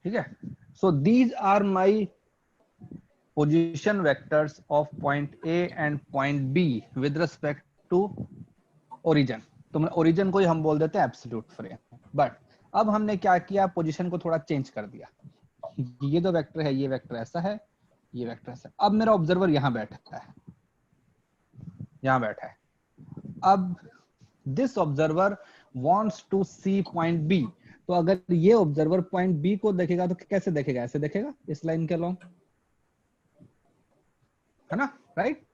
ठीक है। So these are my position vectors of point A and point B with respect to origin. तो origin को ही हम बोल देते हैं एब्सोल्यूट फ्रेम। बट अब हमने क्या किया, पोजीशन को थोड़ा चेंज कर दिया। ये जो वेक्टर है, ये वेक्टर ऐसा है, ये वेक्टर ऐसा है। अब मेरा ऑब्जर्वर यहां बैठा है, यहां बैठा है। अब this observer wants to see point B. तो अगर ये ऑब्जर्वर पॉइंट बी को देखेगा तो कैसे देखेगा, ऐसे देखेगा, इस लाइन के अलोंग, है ना, राइट?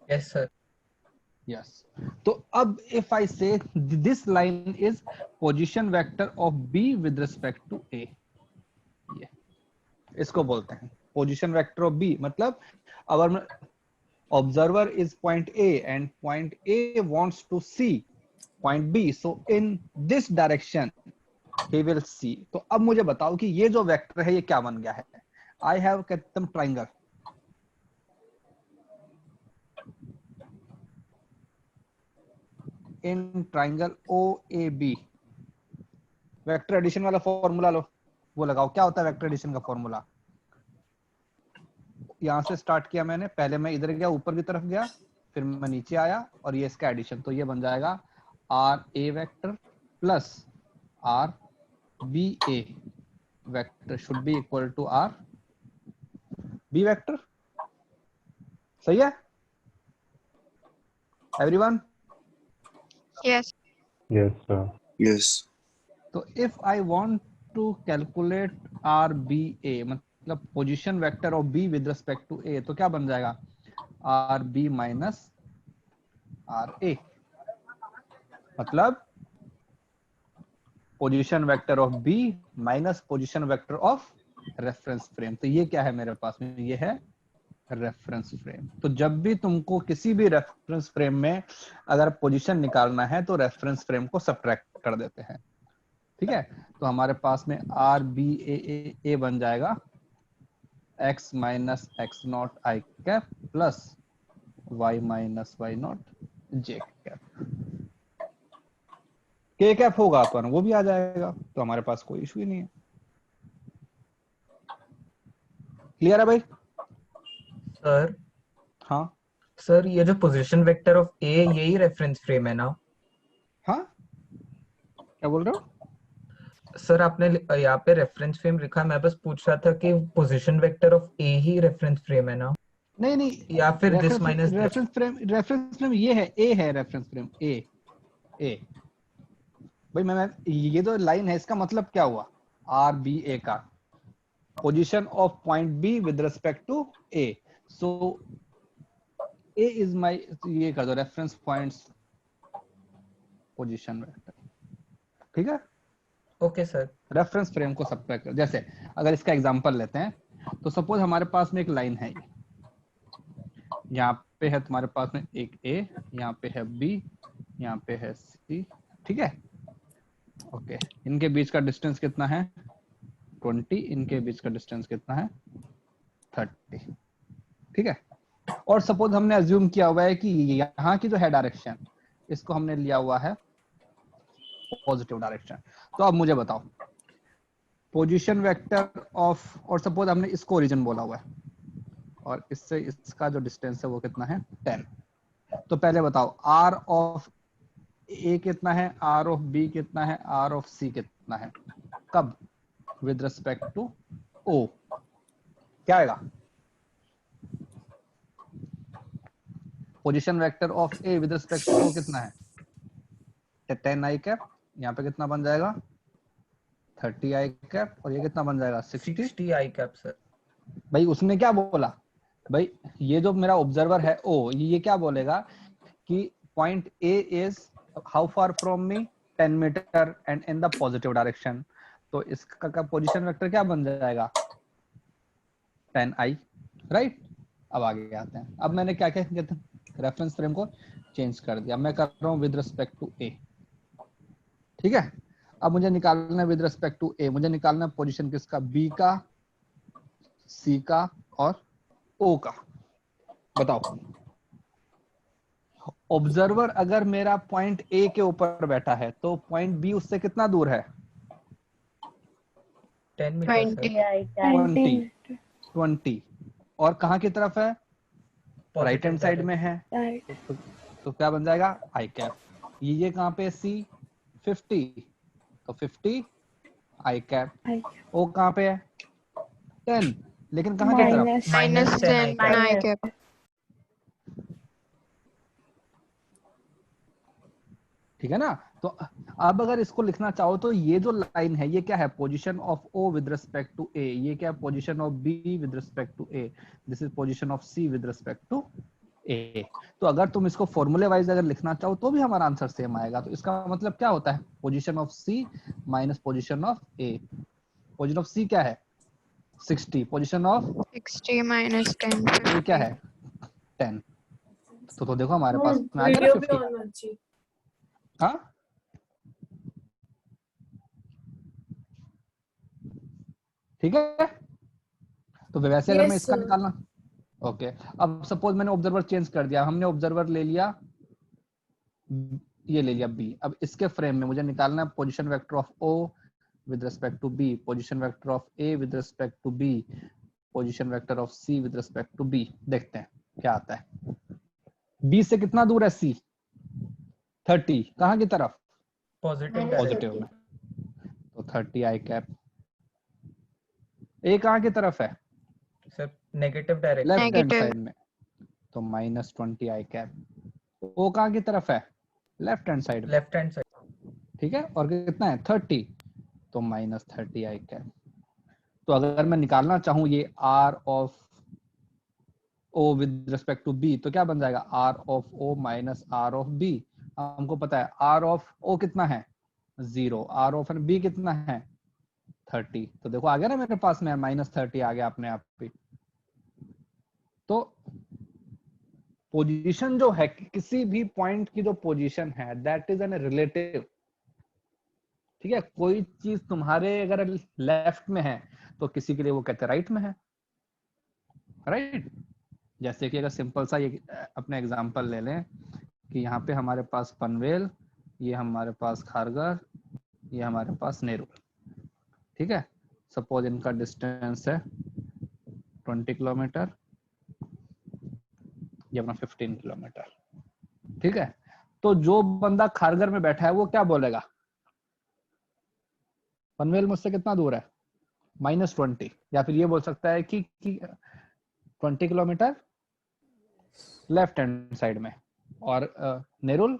Yes sir. यस। तो अब if I say this line is position vector of B with respect to A, ये इसको बोलते हैं पोजीशन वेक्टर ऑफ बी। मतलब अवर observer is point A and point A wants to see point B, so in this direction he will see। तो अब मुझे बताओ कि ये जो वेक्टर है ये क्या बन गया है। I have kept them triangle, in triangle OAB। Vector addition वाला फॉर्मूला लो, वो लगाओ। क्या होता है वेक्टर एडिशन का फॉर्मूला? यहां से स्टार्ट किया मैंने, पहले मैं इधर गया, ऊपर की तरफ गया, फिर मैं नीचे आया और ये इसका एडिशन। तो ये बन जाएगा R A vector plus R B A vector should be equal to R B vector. सही है everyone? Yes. Yes, sir. Yes. तो if I want to calculate R B A, मतलब position vector of B with respect to A, तो क्या बन जाएगा? R B minus R A, मतलब position vector of B minus position vector of reference frame. तो ये क्या है मेरे पास में? ये है रेफरेंस फ्रेम। तो जब भी तुमको किसी भी रेफरेंस फ्रेम में अगर पोजीशन निकालना है तो रेफरेंस फ्रेम को सब्ट्रैक्ट कर देते हैं। ठीक है। तो हमारे पास में आर बी ए बन जाएगा x minus x not i cap plus y minus y not j cap. K cap होगा अपन, वो भी आ जाएगा, तो हमारे पास कोई इशू ही नहीं है। क्लियर है भाई? सर हाँ सर, ये जो पोजीशन वेक्टर ऑफ ए यही रेफरेंस फ्रेम है ना? हाँ, क्या बोल रहे हो? सर आपने यहाँ पे रेफरेंस फ्रेम लिखा, मैं बस पूछ रहा था कि position vector of A he reference frame है ना, नहीं नहीं, या फिर दिस माइनस रेफरेंस फ्रेम ये है, ए है रेफरेंस फ्रेम, ए भाई। मैं ये जो लाइन है इसका मतलब क्या हुआ? आर बी ए का position of point B with respect to A. So A is my, ये कर दो रेफरेंस पॉइंट्स पोजीशन वेक्टर। ठीक है। Okay sir. रेफरेंस फ्रेम को सब्ट्रैक्ट कर, जैसे अगर इसका एग्जांपल लेते हैं, तो सपोज हमारे पास में एक लाइन है, यहाँ पे है तुम्हारे पास में एक ए, यहाँ पे है बी, यहाँ पे है सी। ठीक है, ओके। इनके बीच का डिस्टेंस कितना है? 20। इनके बीच का डिस्टेंस कितना है? 30। ठीक है। और सपोज हमने अज्यूम किया हुआ है कि यहाँ की जो है डायरेक्शन, इसको हमने लिया हुआ है पॉजिटिव डायरेक्शन। तो अब मुझे बताओ पोजीशन वेक्टर ऑफ, और सपोज हमने इसको ओरिजिन बोला हुआ है और इससे इसका जो डिस्टेंस है वो कितना है? 10। तो पहले बताओ आर ऑफ ए कितना है, आर ऑफ बी कितना है, आर ऑफ सी कितना है? कब? With respect to O. क्या आएगा? Position vector of A with respect to O कितना है? 10 आई कैप। यहाँ पे कितना बन जाएगा? 30 आई कैप। और ये कितना बन जाएगा? 60 आई कैप सर। भाई उसने क्या बोला? भाई ये जो मेरा ऑब्जर्वर है ओ, ये क्या बोलेगा कि point A is how far from me? 10 metre and in the positive direction. तो इसका का पोजीशन वेक्टर क्या बन जाएगा? 10i, right. अब आगे आते हैं। अब मैंने क्या क्या कहते हैं, रेफरेंस फ्रेम को चेंज कर दिया। मैं कर रहा हूँ विद रिस्पेक्ट टू ए। ठीक है। अब मुझे निकालना है विद रिस्पेक्ट टू ए, मुझे निकालना है पोजीशन किसका? बी का, सी का और ओ का। बताओ ऑब्जर्वर अगर मेरा पॉइंट ए के ऊपर बैठा है तो पॉइंट बी उससे कितना दूर है? 10 मीटर 20 सर। 20 20 और कहाँ की तरफ है? राइट हैंड साइड में है। तो क्या बन जाएगा? आई कैप। ये कहाँ पे? सी 50, तो 50 आई कैप। ओ कहाँ पे है? 10, लेकिन कहाँ की तरफ? minus 10 I cap. ठीक है ना? तो अब अगर इसको लिखना चाहो तो ये जो लाइन है ये क्या है? Position of O with respect to A. ये क्या है? Position of B with respect to A. This is position of C with respect to A. तो अगर तुम इसको फॉर्मूले वाइज अगर लिखना चाहो तो भी हमारा आंसर सेम आएगा। तो इसका मतलब क्या होता है? Position of C minus position of A. Position of C क्या है? 60। पोजीशन ऑफ 60 minus 10 ए क्या 50. है? 10। तो देखो हमारे पास में आ गया ना 50। हाँ, ठीक है। तो वैसे अगर मैं इसका निकालना, ओके, अब सपोज मैंने ऑब्जर्वर चेंज कर दिया, हमने ऑब्जर्वर ले लिया, ये ले लिया बी। अब इसके फ्रेम में मुझे निकालना है position vector of O with respect to B, position vector of A with respect to B, position vector of C with respect to B. देखते हैं क्या आता है। बी से कितना दूर है सी? 30। कहाँ की तरफ? पॉजिटिव में, तो 30 आई कैप। ए कहाँ की तरफ है? Sir negative direction. Left hand Negative. Side में, तो -20 आई कैप। ओ कहाँ की तरफ है? लेफ्ट हैंड साइड में। Left hand side. ठीक है, और कितना है? 30, तो -30 आई कैप। तो अगर मैं निकालना चाहूं ये r of o with respect to b, तो क्या बन जाएगा? r of o minus r of b। हमको पता है r ऑफ o कितना है? 0। r ऑफ b कितना है? 30। तो देखो आ गया ना मेरे पास में, -30 आ गया अपने आप पे। तो पोजीशन जो है, किसी भी पॉइंट की जो पोजीशन है, दैट इज एन रिलेटिव। ठीक है, कोई चीज तुम्हारे अगर लेफ्ट में है तो किसी के लिए वो कहते हैं राइट में है, राइट। जैसे कि अगर सिंपल सा ये अपने एग्जांपल ले लें कि यहाँ पे हमारे पास पनवेल, ये हमारे पास खारगर, ये हमारे पास नेरुल। ठीक है, सपोज इनका डिस्टेंस है 20 किलोमीटर, ये अपना 15 किलोमीटर। ठीक है, तो जो बंदा खारगर में बैठा है वो क्या बोलेगा? पनवेल मुझसे कितना दूर है? -20। या फिर ये बोल सकता है कि 20 किलोमीटर लेफ्ट हैंड साइड में, और नेरुल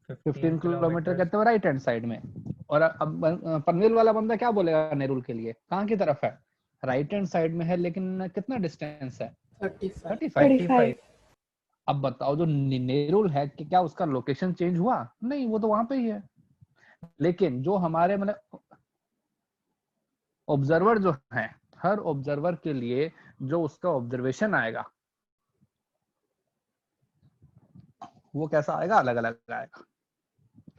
15 किलोमीटर कहते हैं राइट हैंड साइड में। और अब पनवेल वाला बंदा क्या बोलेगा नेरुल के लिए? कहाँ की तरफ है? राइट हैंड साइड में है, लेकिन कितना डिस्टेंस है? 35। अब बताओ जो नेरुल है कि क्या उसका लोकेशन चेंज हुआ? नहीं, वो तो वहां पे ही है। लेकिन जो हमारे मतलब ऑब्जर्वर जो है, हर ऑब्जर्वर के लिए जो उसका ऑब्जर्वेशन आएगा वो कैसा आएगा? अलग अलग आएगा।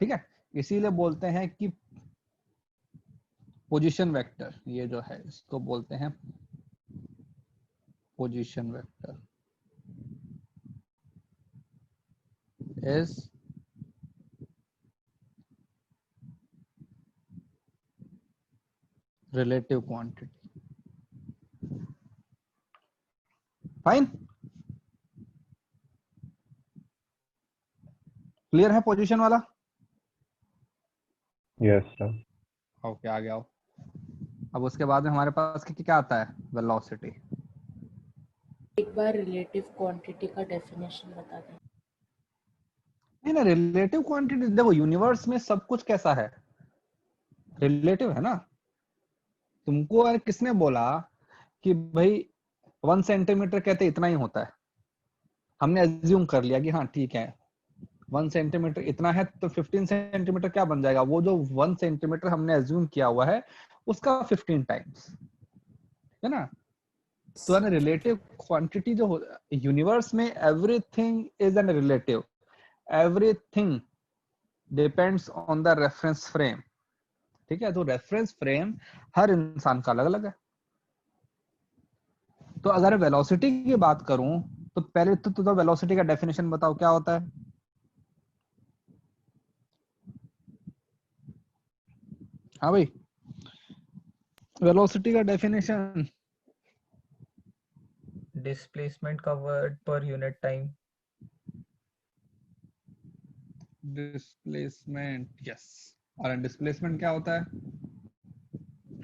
ठीक है, इसीलिए बोलते हैं कि पोजीशन वेक्टर, ये जो है इसको बोलते हैं position vector is relative quantity. Fine, clear है पोजीशन वाला? Yes sir. ओके, आ गया। अब उसके बाद में हमारे पास क्या आता है? वेलोसिटी। एक बार रिलेटिव क्वांटिटी का डेफिनेशन बता दें। नहीं ना, रिलेटिव क्वांटिटी देखो, यूनिवर्स में सब कुछ कैसा है? रिलेटिव है ना। तुमको अरे किसने बोला कि भाई 1 सेंटीमीटर कहते इतना ही होता है? हमने एज्यूम कर लिया कि हाँ ठीक है 1 सेंटीमीटर इतना है, तो 15 सेंटीमीटर क्या बन जाएगा? वो जो 1 सेंटीमीटर हमने एज्यूम किया हुआ है उसका 15 टाइम्स, है ना। तो एन रिलेटिव क्वांटिटी जो यूनिवर्स में, everything is an relative, everything depends on the reference frame. ठीक है, तो रेफरेंस फ्रेम हर इंसान का अलग अलग है। तो अगर वेलोसिटी की बात करूं तो पहले तो वेलोसिटी का डेफिनेशन बताओ क्या होता है? हाँ भाई, वेलोसिटी का definition displacement covered per unit time. Displacement, yes. और डिस्प्लेसमेंट क्या होता है?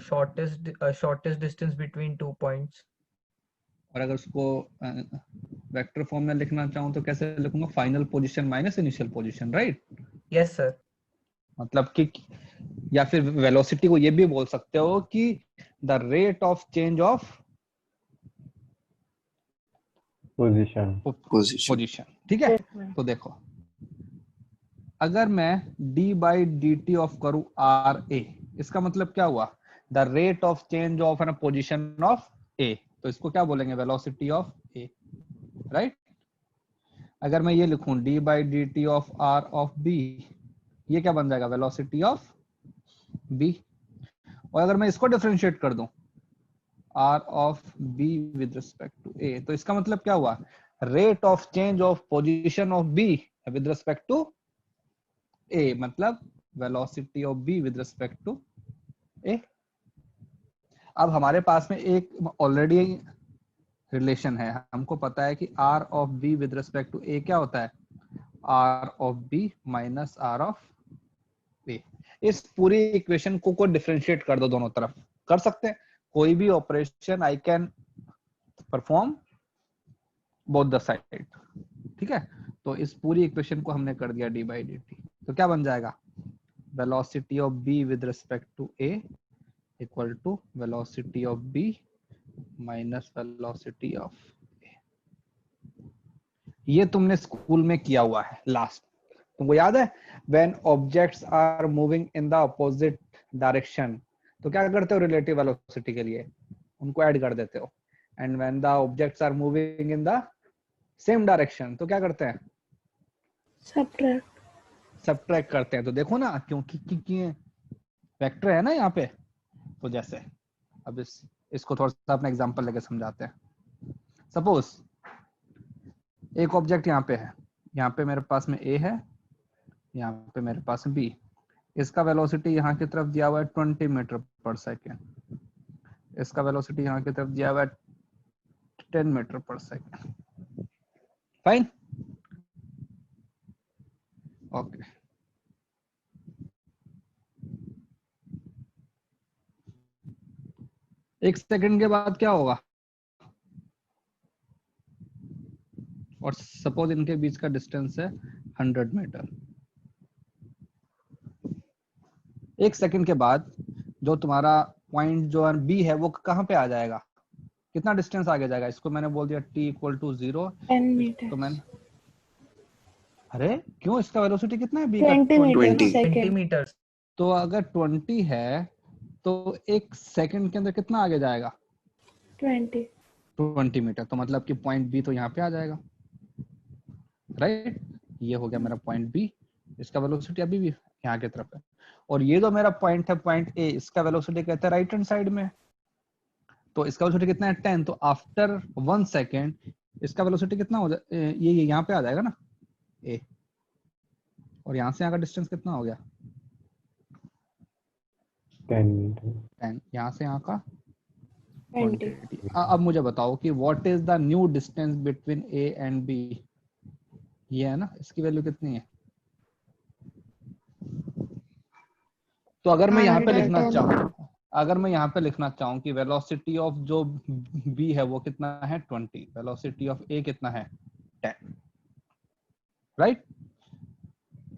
Shortest distance between 2 points. और अगर उसको वेक्टर फॉर्म में लिखना चाहूँ तो कैसे लिखूंगा? Final position minus initial position, right? Yes sir. मतलब कि, या फिर वेलोसिटी को ये भी बोल सकते हो कि the rate of change of position. ठीक है, तो देखो अगर मैं d by D T of करूं आर ए, इसका मतलब क्या हुआ? The rate of change of an position of A, तो इसको क्या बोलेंगे? Velocity of A, right? अगर मैं ये लिखूं d by D T of R of B, ये क्या बन जाएगा? Velocity of B. और अगर मैं इसको डिफरेंशिएट कर दूं r of b with respect to a, तो इसका मतलब क्या हुआ? Rate of change of position of b with respect to a, मतलब velocity of b with respect to a। अब हमारे पास में एक ऑलरेडी रिलेशन है, हमको पता है कि r of b with respect to a क्या होता है? r of b minus r of a। इस पूरी इक्वेशन को डिफरेंशिएट कर दो, दोनों तरफ कर सकते हैं। कोई भी operation I can perform both the side, ठीक है? तो इस पूरी इक्वेशन को हमने कर दिया d बाई डी टी, तो क्या बन जाएगा? Velocity of b with respect to a equal to velocity of b minus velocity of a। ये तुमने स्कूल में किया हुआ है लास्ट, तुमको याद है? When objects are moving in the opposite direction, तो क्या करते हो? रिलेटिव वेलोसिटी के लिए उनको ऐड कर देते हो। And when the objects are moving in the same direction, तो क्या करते हैं? सबट्रैक्ट करते हैं। तो देखो ना, क्योंकि वेक्टर है ना यहाँ पे, तो जैसे अब इसको थोड़ा सा अपना एग्जांपल लेके समझाते हैं। सपोज एक ऑब्जेक्ट यहाँ पे है, यहाँ पे मेरे पास में a है, यहाँ पे मेरे पास b। इसका वेलोसिटी यहाँ की तरफ दिया हुआ है 20 मीटर पर सेकेंड, इसका वेलोसिटी यहाँ की तरफ दिया हुआ है 10 मीटर पर सेकेंड। Fine, okay. एक सेकंड के बाद क्या होगा? और सपोज इनके बीच का डिस्टेंस है 100 मीटर। एक सेकंड के बाद जो तुम्हारा पॉइंट जो बी है वो कहाँ पे आ जाएगा? कितना डिस्टेंस आगे जाएगा? इसको मैंने बोल दिया t इक्वल टू 0, 10 मीटर। तो मैंने, अरे क्यों, इसका वेलोसिटी कितना है बी का? 20 मीटर। तो अगर 20 है तो एक सेकंड के अंदर कितना आगे जाएगा? 20 मीटर। तो मतलब कि पॉइंट बी तो यहाँ पे आ जाएगा, राइट? ये हो गया मेरा पॉइंट बी, इसका वेलोसिटी अभी भी यहाँ की तरफ है। और ये जो मेरा पॉइंट है पॉइंट ए, इसका वेलोसिटी कहते हैं राइट हैंड साइड में, तो इसका वेलोसिटी कितना है? 10। तो आफ्टर 1 सेकेंड इसका वेलोसिटी कितना हो जाए? ये यहाँ पे आ जाएगा ना ए, और यहाँ से यहाँ का डिस्टेंस कितना हो गया? 10। यहाँ से यहाँ का 20। अब मुझे बताओ कि what is the new distance between A and B? ये है ना, इसकी वैल्यू कितनी है? तो अगर मैं यहाँ पे लिखना चाहूँ, अगर मैं यहाँ पे लिखना चाहूँ कि वेलोसिटी ऑफ जो b है वो कितना है? 20, वेलोसिटी ऑफ a कितना है? 10, राइट?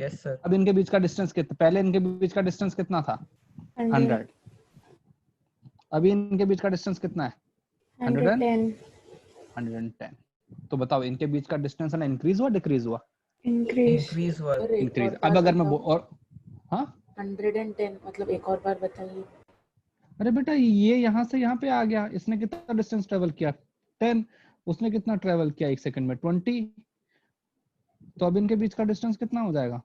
Yes sir. अब इनके बीच का डिस्टेंस कितना? पहले इनके बीच का डिस्टेंस कितना था? 100। अभी इनके बीच का डिस्टेंस कितना है? 110। तो बताओ इनके बीच का डिस्टेंस है ना, इंक्रीज हुआ डिक्रीज हुआ? इंक्रीज हुआ। इंक्रीज। अब अगर मैं और हाँ 110, मतलब एक और बार बताइए। अरे बेटा ये यहाँ से यहाँ पे आ गया, इसने कितना डिस्टेंस ट्रेवल किया? 10। उसने कितना ट्रेवल किया एक सेकंड में? 20। तो अब इनके बीच का डिस्टेंस कितना हो जाएगा?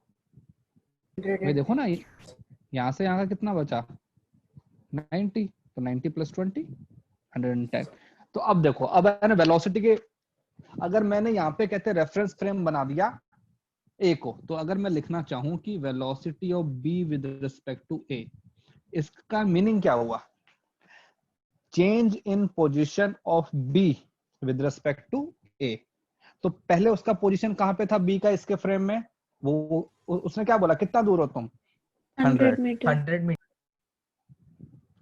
ये देखो ना, यहाँ से यहाँ का कितना बचा? 90। तो 90 प्लस 20 110। तो अब देखो, अब है ना वेलोसिटी के, अगर मैंने यहाँ पे कहते हैं रेफरेंस फ्रेम बना दिया ए को, तो अगर मैं लिखना चाहूँ कि velocity of B with respect to A, इसका मीनिंग क्या हुआ? Change in position of B with respect to A. तो पहले उसका पोजीशन कहां पे था बी का इसके फ्रेम में, वो उसने क्या बोला कितना दूर हो तुम, 100 meter. 100 मीटर,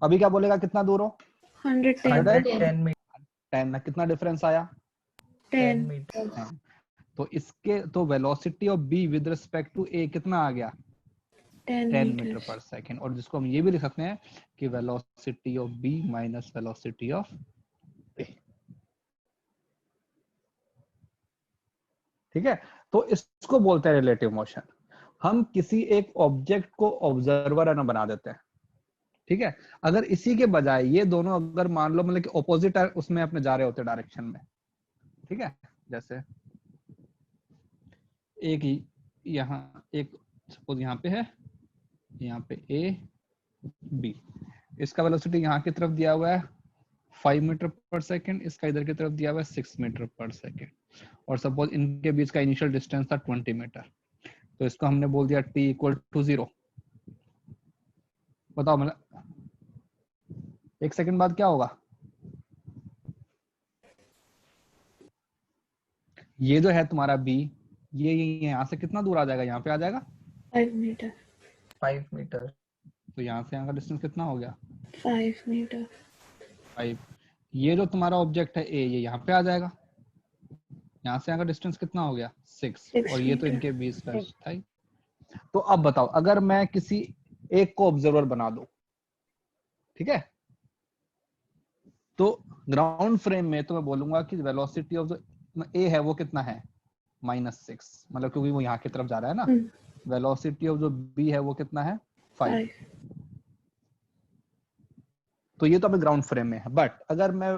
अभी क्या बोलेगा कितना दूर हो, 110. 110 मीटर, 10 ना, कितना डिफरेंस आया 10 10. मीटर। हाँ। तो इसके तो velocity of B with respect to A कितना आ गया 10 10 मीटर meters. पर सेकेंड, और जिसको हम ये भी लिख सकते हैं कि velocity of B minus velocity of A. ठीक है, तो इसको बोलते हैं रिलेटिव मोशन। हम किसी एक ऑब्जेक्ट को ऑब्जर्वर है ना बना देते हैं, ठीक है। अगर इसी के बजाय ये दोनों अगर मान लो मतलब कि ऑपोजिट उसमें अपने जा रहे होते डायरेक्शन में, ठीक है, जैसे एक यहाँ एक सपोज यहाँ पे है, यहाँ पे ए बी, इसका वेलोसिटी यहाँ की तरफ दिया हुआ है 5 मीटर पर सेकेंड, इसका इधर की तरफ दिया हुआ है 6 मीटर पर सेकेंड, और सपोज इनके बीच का इनिशियल डिस्टेंस था 20 मीटर, तो इसको हमने बोल दिया t इक्वल टू 0। बताओ मतलब 1 सेकंड बाद क्या होगा, ये जो है तुम्हारा b, ये यहाँ से कितना दूर आ जाएगा, यहाँ पे आ जाएगा 5 meter. 5 मीटर, तो यहाँ से यहाँ का डिस्टेंस कितना हो गया 5 meter. 5। ये जो तुम्हारा ऑब्जेक्ट है ए, ये यहाँ पे आ जाएगा, यहाँ से यहाँ का डिस्टेंस कितना हो गया 6, और ये तो मीटर। इनके बीच का था ही। तो अब बताओ अगर मैं किसी एक को ऑब्जर्वर बना दूं, ठीक है, तो ग्राउंड फ्रेम में तो मैं बोलूंगा कि वेलोसिटी ऑफ जो ए है वो कितना है -6, मतलब क्योंकि वो यहाँ की तरफ जा रहा है ना। वेलोसिटी ऑफ जो बी है वो कितना है 5। 5. तो ये तो अभी ग्राउंड फ्रेम में है, बट अगर मैं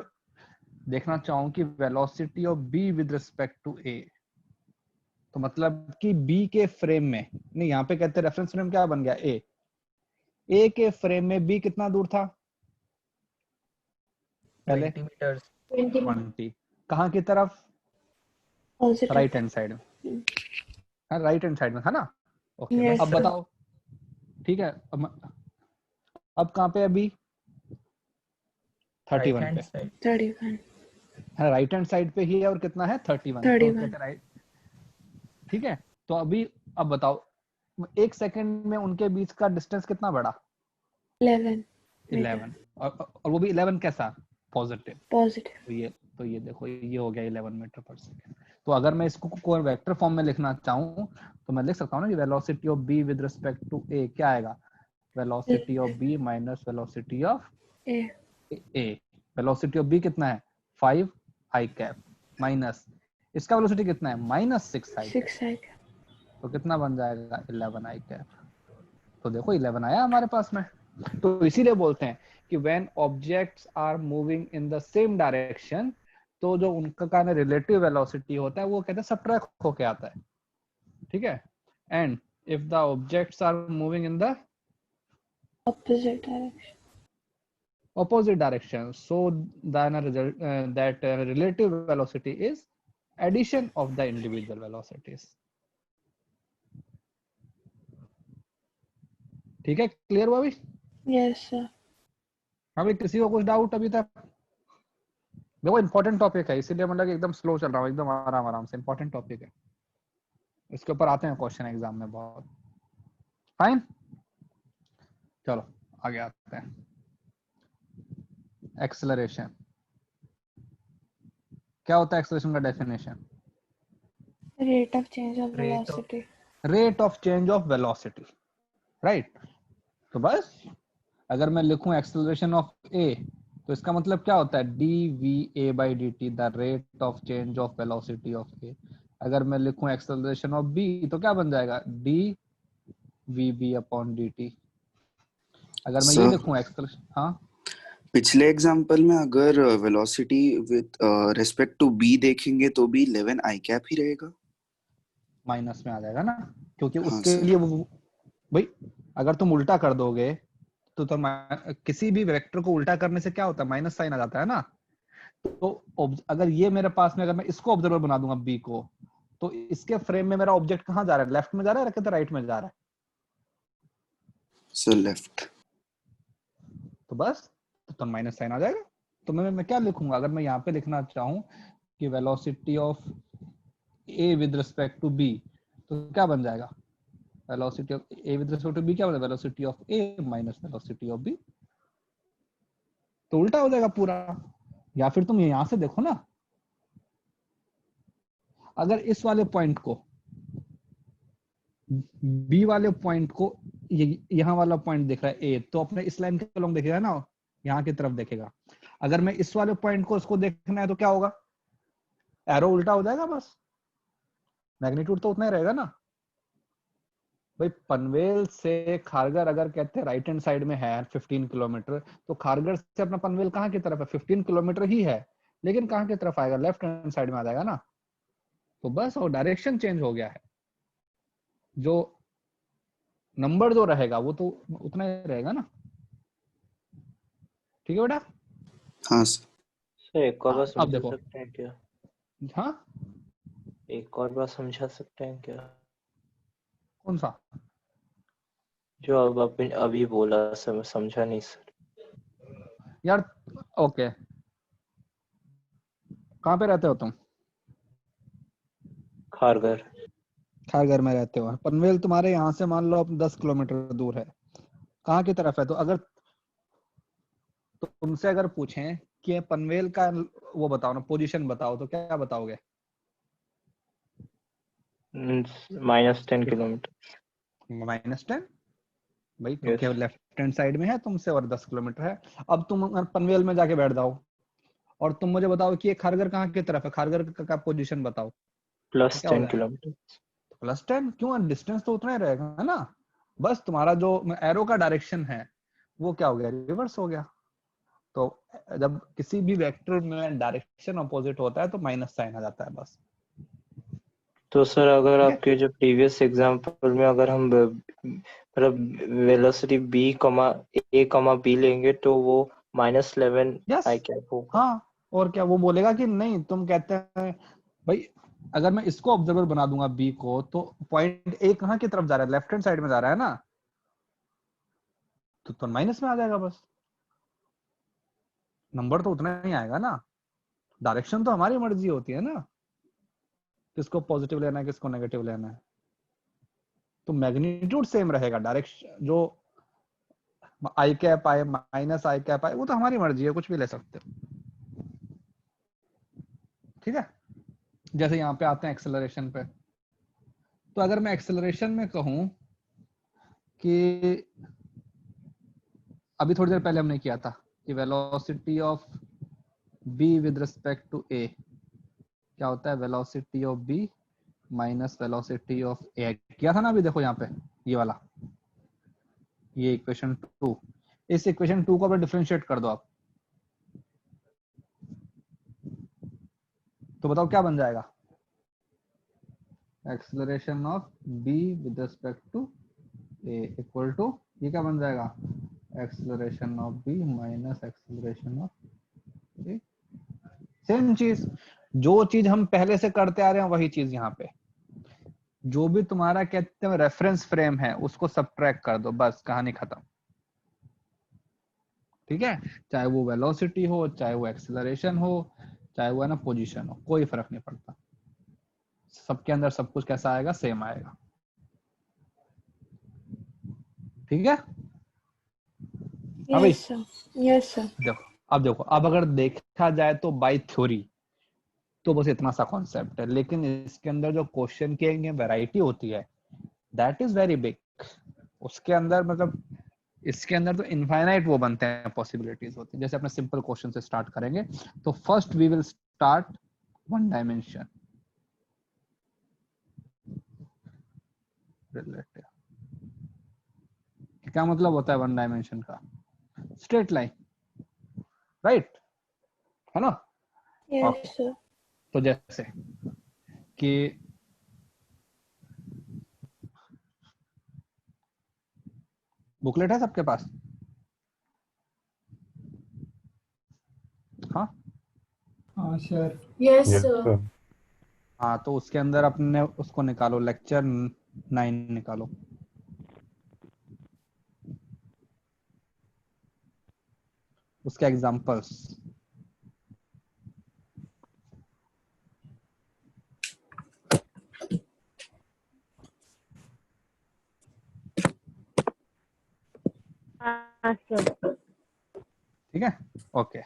देखना चाहूं कि velocity of B with respect to A, तो मतलब कि बी के फ्रेम में, नहीं यहाँ पे कहते हैं रेफरेंस फ्रेम क्या बन गया ए के फ्रेम में बी कितना दूर था पहले 20 मीटर, 20, कहाँ की तरफ Positive. राइट हैंड साइड में, हाँ राइट हैंड साइड में था ना। ओके Yes, अब sir. बताओ, ठीक है, अब कहाँ पे अभी 31 राइट हैंड पे, साइड, 31. राइट हैंड साइड पे ही है और कितना है 31, तो 31. कहते हैं राइट, ठीक है। तो अभी अब बताओ 1 सेकंड में उनके बीच का डिस्टेंस कितना बढ़ा 11. 11, और वो भी 11 कैसा पॉजिटिव, Positive. तो ये देखो ये हो गया 11 मीटर पर सेकेंड। तो अगर मैं इसको कोई वेक्टर फॉर्म में लिखना चाहूँ तो मैं लिख सकता हूँ ना कि velocity of B with respect to A क्या आएगा, velocity of B minus velocity of A. A. Velocity of B कितना है 5 आई कैप, माइनस इसका वेलोसिटी कितना है -6 आई कैप, 6 I. तो कितना बन जाएगा 11 आई कैप। तो देखो 11 आया हमारे पास में। तो इसीलिए बोलते हैं कि when objects are moving in the same direction, तो जो उनका का रिलेटिव वेलोसिटी होता है वो कहते हैं सबट्रैक्ट होके आता है, ठीक है। And if the objects are moving in the Opposite direction. opposite direction, so then that relative velocity is addition of the individual velocities। ठीक है, क्लियर हुआ अभी? Yes, sir. अभी किसी को कुछ डाउट अभी तक? देखो इंपॉर्टेंट टॉपिक है, इसीलिए मतलब एकदम स्लो चल रहा हूँ, एकदम आराम आराम से, इंपॉर्टेंट टॉपिक है, इसके ऊपर आते हैं क्वेश्चन एग्जाम में बहुत। फाइन, चलो आगे आते हैं। एक्सेलरेशन क्या होता है, एक्सेलरेशन का definition Rate of change of Rate of- velocity. Rate of change of velocity, right. तो बस अगर मैं लिखूं एक्सेलरेशन ऑफ ए, तो इसका मतलब क्या होता है dva by dt, the rate of change of velocity of A. अगर मैं लिखूं एक्सेलरेशन ऑफ बी तो क्या बन जाएगा dvb अपॉन dt। अगर मैं ये लिखूं एक्सेलरेशन, हाँ पिछले एग्जांपल में अगर velocity with respect to B देखेंगे तो भी 11 आई कैप ही रहेगा, माइनस में आ जाएगा ना, क्योंकि हाँ, उसके सर। लिए वो भाई अगर तुम उल्टा कर दोगे तो किसी भी वेक्टर को उल्टा करने से क्या होता है माइनस साइन आ जाता है ना। तो अगर ये मेरे पास में, अगर मैं इसको ऑब्जर्वर बना दूंगा बी को, तो इसके फ्रेम में मेरा ऑब्जेक्ट कहाँ जा रहा है, लेफ्ट में जा रहा है या राइट में जा रहा है? Sir left. तो बस तो माइनस साइन आ जाएगा, तो मैं क्या लिखूंगा? अगर मैं यहाँ पे लिखना चाहूँ कि velocity of A with respect to B, तो क्या बन जाएगा? Velocity of A with respect to B क्या बन जाएगा? Velocity of A minus velocity of B. तो उल्टा हो जाएगा पूरा। या फिर तुम यहां से देखो ना, अगर इस वाले पॉइंट को, बी वाले पॉइंट को यहाँ वाला पॉइंट दिख रहा है ए, तो अपने इस लाइन के अलोंग देखेगा ना, यहाँ की तरफ देखेगा। अगर मैं इस वाले पॉइंट को उसको देखना है तो क्या होगा? एरो उल्टा हो जाएगा, बस मैग्नीट्यूड तो उतना ही रहेगा ना। भाई पनवेल से खारगर अगर कहते हैं राइट हैंड साइड में है 15 किलोमीटर, तो खारगर से अपना पनवेल कहाँ की तरफ है? 15 किलोमीटर ही है, लेकिन कहाँ की तरफ आएगा? लेफ्ट हैंड साइड में आ जाएगा ना। तो बस वो डायरेक्शन चेंज हो गया है, जो नंबर जो रहेगा वो तो उतना ही रहेगा ना। ठीक है बेटा? हाँ सर। सर एक और बार अब समझा देखो, सकते हैं क्या? हाँ एक और बार समझा सकते हैं क्या? कौन सा? जो अब आपने अभी बोला सर, समझा नहीं सर। यार ओके, कहाँ पे रहते हो तुम? खारगर। खारघर में रहते हो। पनवेल तुम्हारे यहाँ से मान लो 10 किलोमीटर दूर है, कहाँ की तरफ है? तो अगर तुमसे अगर पूछें कि पनवेल का वो बताओ ना, पोजीशन बताओ, तो क्या बताओगे? -10 किलोमीटर। -10 भाई, क्योंकि लेफ्ट हैंड साइड में है तुमसे और 10 किलोमीटर है। अब तुम अगर पनवेल में जाके बैठ जाओ और तुम मुझे बताओ कि ये खारघर कहाँ की तरफ है, खारघर का पोजीशन बताओ, तो क्या हो +10 जाएगा? किलोमीटर। +10 क्यों? डिस्टेंस तो उतना ही रहेगा ना, बस तुम्हारा जो एरो का डायरेक्शन है वो क्या हो गया? रिवर्स हो गया। तो जब किसी भी वेक्टर में डायरेक्शन अपोजिट होता है तो माइनस साइन आ जाता है, बस। तो सर अगर ठीक है? आपके जो प्रीवियस एग्जांपल में अगर हम मतलब वेलोसिटी a, b लेंगे तो वो -11 यस, आई कैप होगा। हाँ। और क्या वो बोलेगा कि नहीं, तुम कहते हैं भाई अगर मैं इसको ऑब्जर्वर बना दूंगा बी को, तो पॉइंट ए कहाँ की तरफ जा रहा है? लेफ्ट हैंड साइड में जा रहा है ना, तो माइनस में आ जाएगा बस। नंबर तो उतना ही आएगा ना, डायरेक्शन तो हमारी मर्जी होती है ना, किसको पॉजिटिव लेना है किसको नेगेटिव लेना है। तो मैग्नीट्यूड सेम रहेगा, डायरेक्शन जो आई कैप आए माइनस आई कैप आए वो तो हमारी मर्जी है, कुछ भी ले सकते हो। ठीक है? जैसे यहाँ पे आते हैं एक्सेलरेशन पे, तो अगर मैं एक्सेलरेशन में कहूं कि अभी थोड़ी देर पहले हमने किया था कि velocity of B with respect to A क्या होता है? Velocity of B minus velocity of A किया था ना अभी। देखो यहाँ पे ये वाला, ये इक्वेशन 2, इस इक्वेशन 2 को अब डिफरेंशिएट कर दो आप, तो बताओ क्या बन जाएगा? Acceleration of B with respect to A equal to, ये क्या बन जाएगा? Acceleration of B minus acceleration of A. Same चीज, जो चीज हम पहले से करते आ रहे हैं वही चीज यहाँ पे। जो भी तुम्हारा कहते हैं रेफरेंस फ्रेम है उसको सब्ट्रैक्ट कर दो, बस कहानी खत्म। ठीक है? चाहे वो वेलोसिटी हो, चाहे वो एक्सेलरेशन हो, चाहे वो है ना पोजीशन हो, कोई फर्क नहीं पड़ता। सबके अंदर सब कुछ कैसा आएगा? सेम आएगा। ठीक है? अभी Yes, sir. Yes, sir. देखो, अब देखो, अब अगर देखा जाए तो बाय थ्योरी तो बस इतना सा कॉन्सेप्ट है, लेकिन इसके अंदर जो क्वेश्चन की वैरायटी होती है दैट इज वेरी बिग। उसके अंदर मतलब इसके अंदर तो इनफाइनाइट वो बनते हैं, पॉसिबिलिटीज होती है। जैसे अपने सिंपल क्वेश्चन से स्टार्ट करेंगे, तो first we will start one dimension relative. क्या मतलब होता है वन डायमेंशन का? स्ट्रेट लाइन, राइट है ना? Yes, sir. तो जैसे कि बुकलेट है सबके पास? हाँ हाँ sir. Yes, Yes, sir. sir. हाँ, तो उसके अंदर अपने उसको निकालो, लेक्चर 9 निकालो। उसके एग्जांपल्स ठीक है, ओके।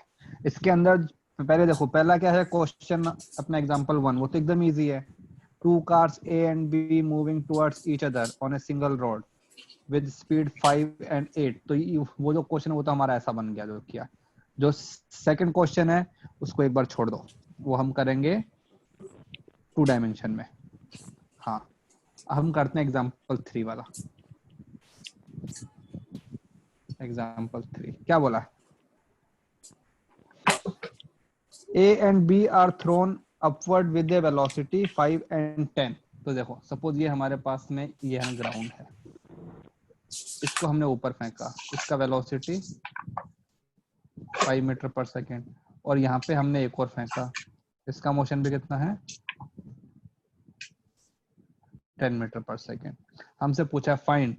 इसके अंदर पहले देखो, पहला क्या है क्वेश्चन अपना एग्जांपल 1, वो तो एकदम इजी है। 2 cars A and B moving towards each other on a single road with speed 5 and 8। तो वो जो क्वेश्चन वो तो हमारा ऐसा बन गया जो किया। जो सेकंड क्वेश्चन है उसको एक बार छोड़ दो, वो हम करेंगे 2 डायमेंशन में। हाँ, हम करते हैं एग्जांपल 3 वाला। एग्जांपल 3 क्या बोला? A and B are thrown upward with a velocity 5 and 10। तो देखो सपोज ये हमारे पास में ये है ग्राउंड है, इसको हमने ऊपर फेंका, इसका वेलोसिटी 5 मीटर पर सेकेंड, और यहाँ पे हमने एक और फेंका, इसका मोशन भी कितना है 10 मीटर पर सेकेंड। हमसे पूछा फाइंड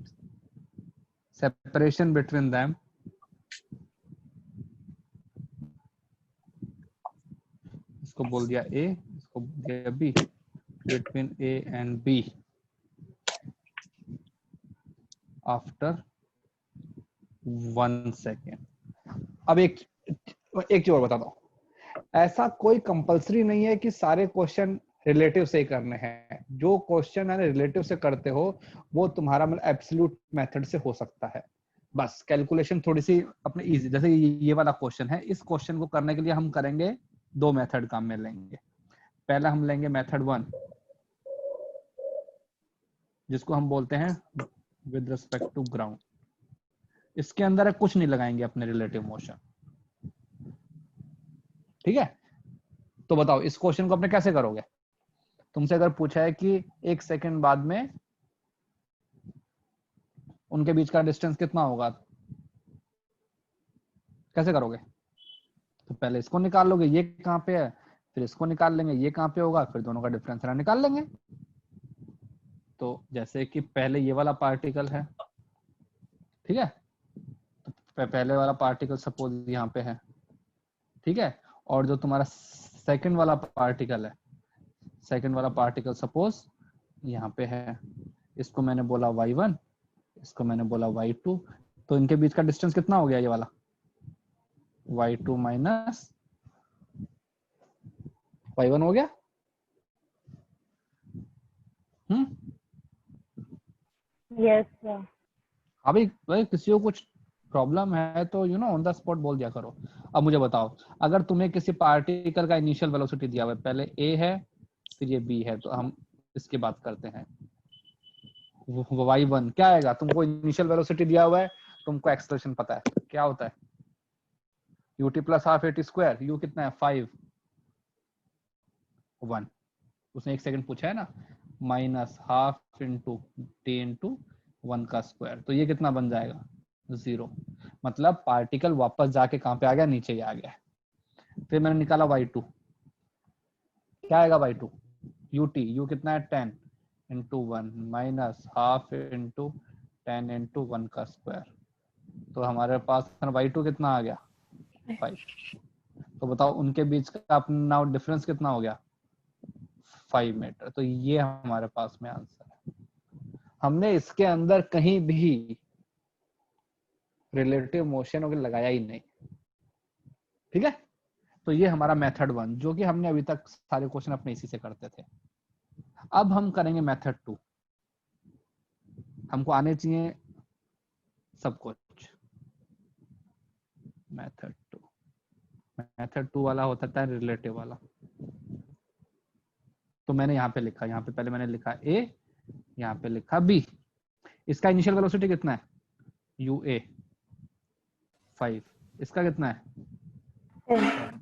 सेपरेशन बिटवीन देम, इसको बोल दिया A, इसको बोल दिया B, between A and B after 1 second. अब एक चीज और बताता हूँ, ऐसा कोई कंपलसरी नहीं है कि सारे क्वेश्चन रिलेटिव से ही करने हैं। जो क्वेश्चन है रिलेटिव से करते हो वो तुम्हारा मतलब एब्सोल्यूट मेथड से हो सकता है, बस कैलकुलेशन थोड़ी सी अपने इजी। जैसे ये वाला क्वेश्चन है, इस क्वेश्चन को करने के लिए हम करेंगे 2 मेथड काम में लेंगे। पहला हम लेंगे मेथड 1, जिसको हम बोलते हैं विद रिस्पेक्ट टू ग्राउंड। इसके अंदर कुछ नहीं लगाएंगे अपने रिलेटिव मोशन, ठीक है। तो बताओ इस क्वेश्चन को अपने कैसे करोगे? तुमसे अगर पूछा है कि 1 सेकंड बाद में उनके बीच का डिस्टेंस कितना होगा, कैसे करोगे? तो पहले इसको निकाल लोगे, ये कहाँ पे है, फिर इसको निकाल लेंगे, ये कहाँ पे होगा, फिर दोनों का डिफरेंस निकाल लेंगे। तो जैसे कि पहले ये वाला पार्टिकल है, ठीक है, तो पहले वाला पार्टिकल सपोज यहाँ पे है, ठीक है, और जो तुम्हारा सेकंड वाला पार्टिकल है, सेकंड वाला पार्टिकल सपोज यहाँ पे है, इसको मैंने बोला y1, इसको मैंने बोला y2। तो इनके बीच का डिस्टेंस कितना हो गया, ये वाला y2 माइनस y1 हो गया। Yes, sir. अभी भाई किसी को कुछ प्रॉब्लम है तो ऑन द स्पॉट बोल दिया करो। अब मुझे बताओ, अगर तुम्हें किसी पार्टिकल का इनिशियल वेलोसिटी दिया हुआ है, पहले a है फिर ये b है, तो हम इसकी बात करते हैं। y1 क्या आएगा? तुमको इनिशियल वेलोसिटी दिया हुआ है, तुमको एक्सेलरेशन पता है क्या होता है, ut plus half at square. u कितना है 5, 1, उसने 1 सेकंड पूछा है ना, minus half into T into 1 का स्क्वायर। तो ये कितना बन जाएगा 0, मतलब पार्टिकल वापस जाके कहां पे आ गया, नीचे ही आ गया। फिर मैंने निकाला y2, क्या आएगा y2, ut, u कितना है 10 into 1 minus half into 10 into 1 का स्क्वायर। तो हमारे पास y2 कितना आ गया 5। तो बताओ उनके बीच का अपना डिफरेंस कितना हो गया 5 मीटर। तो ये हमारे पास में आंसर है। हमने इसके अंदर कहीं भी रिलेटिव मोशन वगैरह लगाया ही नहीं, ठीक है। तो ये हमारा मेथड 1, जो कि हमने अभी तक सारे क्वेश्चन अपने इसी से करते थे। अब हम करेंगे मेथड 2। हमको आने चाहिए सब कुछ। मेथड 2 वाला होता था रिलेटिव वाला। तो मैंने यहाँ पे लिखा, यहाँ पे पहले मैंने लिखा a, यहाँ पे लिखा b। इसका इनिशियल वेलोसिटी कितना है ua 5, इसका कितना है 10.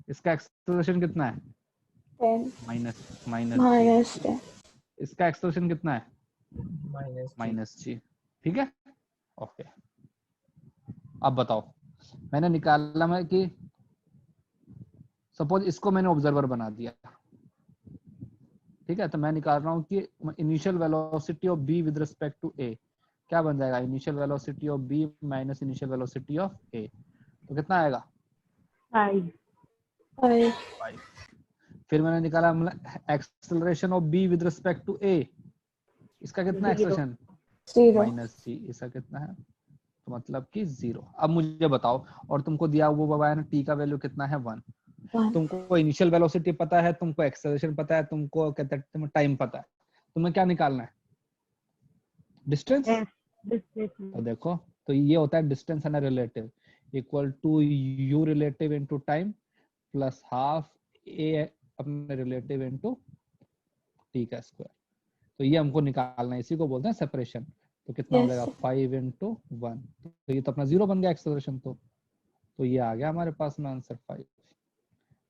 इसका एक्सेलरेशन कितना है 10. Minus Minus 10. इसका एक्सेलरेशन कितना है माइनस g, ठीक है, ओके। अब बताओ, मैंने निकाला मैं कि सपोज इसको मैंने ऑब्जर्वर बना दिया, ठीक है। तो मैं निकाल रहा हूँ कि initial velocity of b with respect to a क्या बन जाएगा, initial velocity of b minus initial velocity of a। तो कितना आएगा 5. 5। फिर मैंने निकाला acceleration of b with respect to a, इसका कितना एक्सेलरेशन Zero. माइनस g, इसका कितना है तो तो मतलब कि 0। अब मुझे बताओ, और तुमको दिया वो बताया ना टी का वैल्यू कितना है 1। 1. तुमको इनिशियल वेलोसिटी पता है, तुमको एक्सेलरेशन पता है, तुमको कहते हैं तुम्हें टाइम पता है, तुम्हें क्या निकालना है? डिस्टेंस। Yes. This. तो देखो, तो ये होता है distance and relative equal to U relative into time plus half A अपने रिलेटिव इनटू टी का स्क्वायर। तो ये हमको निकालना है, इसी को बोलते हैं सेपरेशन। तो कितना हो Yes. जाएगा 5 इंटू 1, तो ये तो अपना 0 बन गया एक्सेलरेशन। तो ये आ गया हमारे पास में आंसर 5।